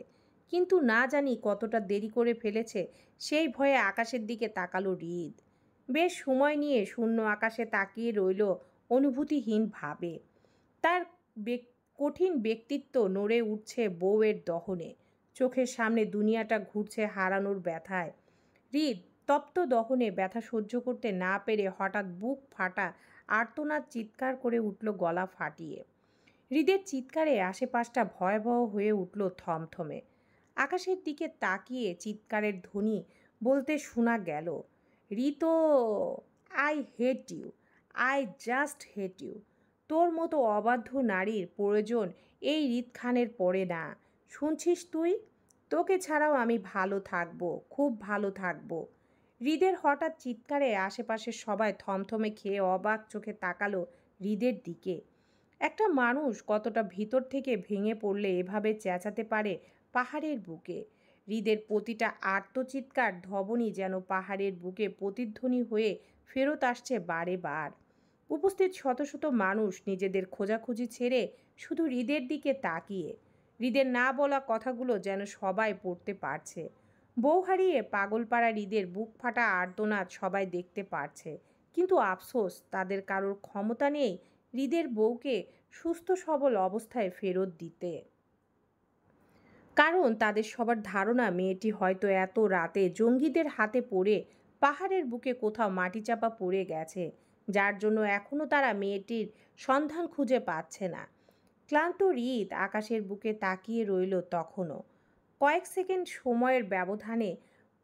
কিন্তু না জানি কতটা দেরি করে ফেলেছে সেই ভয়ে আকাশের দিকে তাকালো হৃদ। বেশ সময় নিয়ে শূন্য আকাশে তাকিয়ে রইল অনুভূতিহীন ভাবে। তার কঠিন ব্যক্তিত্ব নড়ে উঠছে বউয়ের দহনে। চোখের সামনে দুনিয়াটা ঘুরছে হারানোর ব্যথায়। হৃদ তপ্ত দহনে ব্যথা সহ্য করতে না পেরে হঠাৎ বুক ফাটা আর্তনাদ চিৎকার করে উঠল গলা ফাটিয়ে। হৃদের চিৎকারে আশেপাশটা ভয়াবহ হয়ে উঠল থমথমে। আকাশের দিকে তাকিয়ে চিৎকারের ধ্বনি বলতে শোনা গেল, Rito, I hate you, I just hate you. তোর মতো অবাধ্য নারীর প্রয়োজন এই হৃদ খানের পড়ে না। শুনছিস তুই? তোকে ছাড়াও আমি ভালো থাকবো, খুব ভালো থাকবো। হৃদের হঠাৎ চিৎকারে আশেপাশের সবাই থমথমে খেয়ে অবাক চোখে তাকালো হৃদের দিকে। একটা মানুষ কতটা ভিতর থেকে ভেঙে পড়লে এভাবে চেঁচাতে পারে পাহাড়ের বুকে? হৃদের প্রতিটা আর্তচিৎকার ধবনি যেন পাহাড়ের বুকে প্রতিধ্বনি হয়ে ফেরত আসছে বারে বার। উপস্থিত শত শত মানুষ নিজেদের খোঁজাখুঁজি ছেড়ে শুধু হৃদের দিকে তাকিয়ে। হৃদের না বলা কথাগুলো যেন সবাই পড়তে পারছে। বউ হারিয়ে পাগলপাড়া হৃদের বুক ফাটা আর্তনাদ সবাই দেখতে পারছে, কিন্তু আফসোস তাদের কারোর ক্ষমতা নেই হৃদের বউকে সুস্থ সবল অবস্থায় ফেরত দিতে। কারণ তাদের সবার ধারণা মেয়েটি হয়তো এত রাতে জঙ্গিদের হাতে পড়ে পাহাড়ের বুকে কোথাও মাটিচাপা পড়ে গেছে, যার জন্য এখনও তারা মেয়েটির সন্ধান খুঁজে পাচ্ছে না। ক্লান্ত হৃদ আকাশের বুকে তাকিয়ে রইল তখনও। কয়েক সেকেন্ড সময়ের ব্যবধানে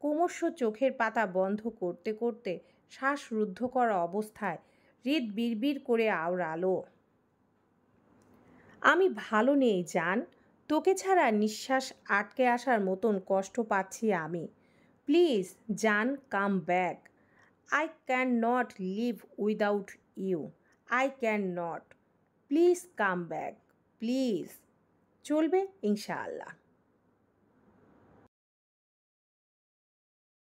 ক্রমশ চোখের পাতা বন্ধ করতে করতে শ্বাসরুদ্ধ করা অবস্থায় হৃদ বিড়বিড় করে আওড়ালো, আমি ভালো নেই জান। তোকে ছাড়া নিঃশ্বাস আটকে আসার মতন কষ্ট পাচ্ছি আমি। প্লিজ জান, come back. I can not leave without you. I can not. Please come back, please. চলবে ইনশাআল্লাহ।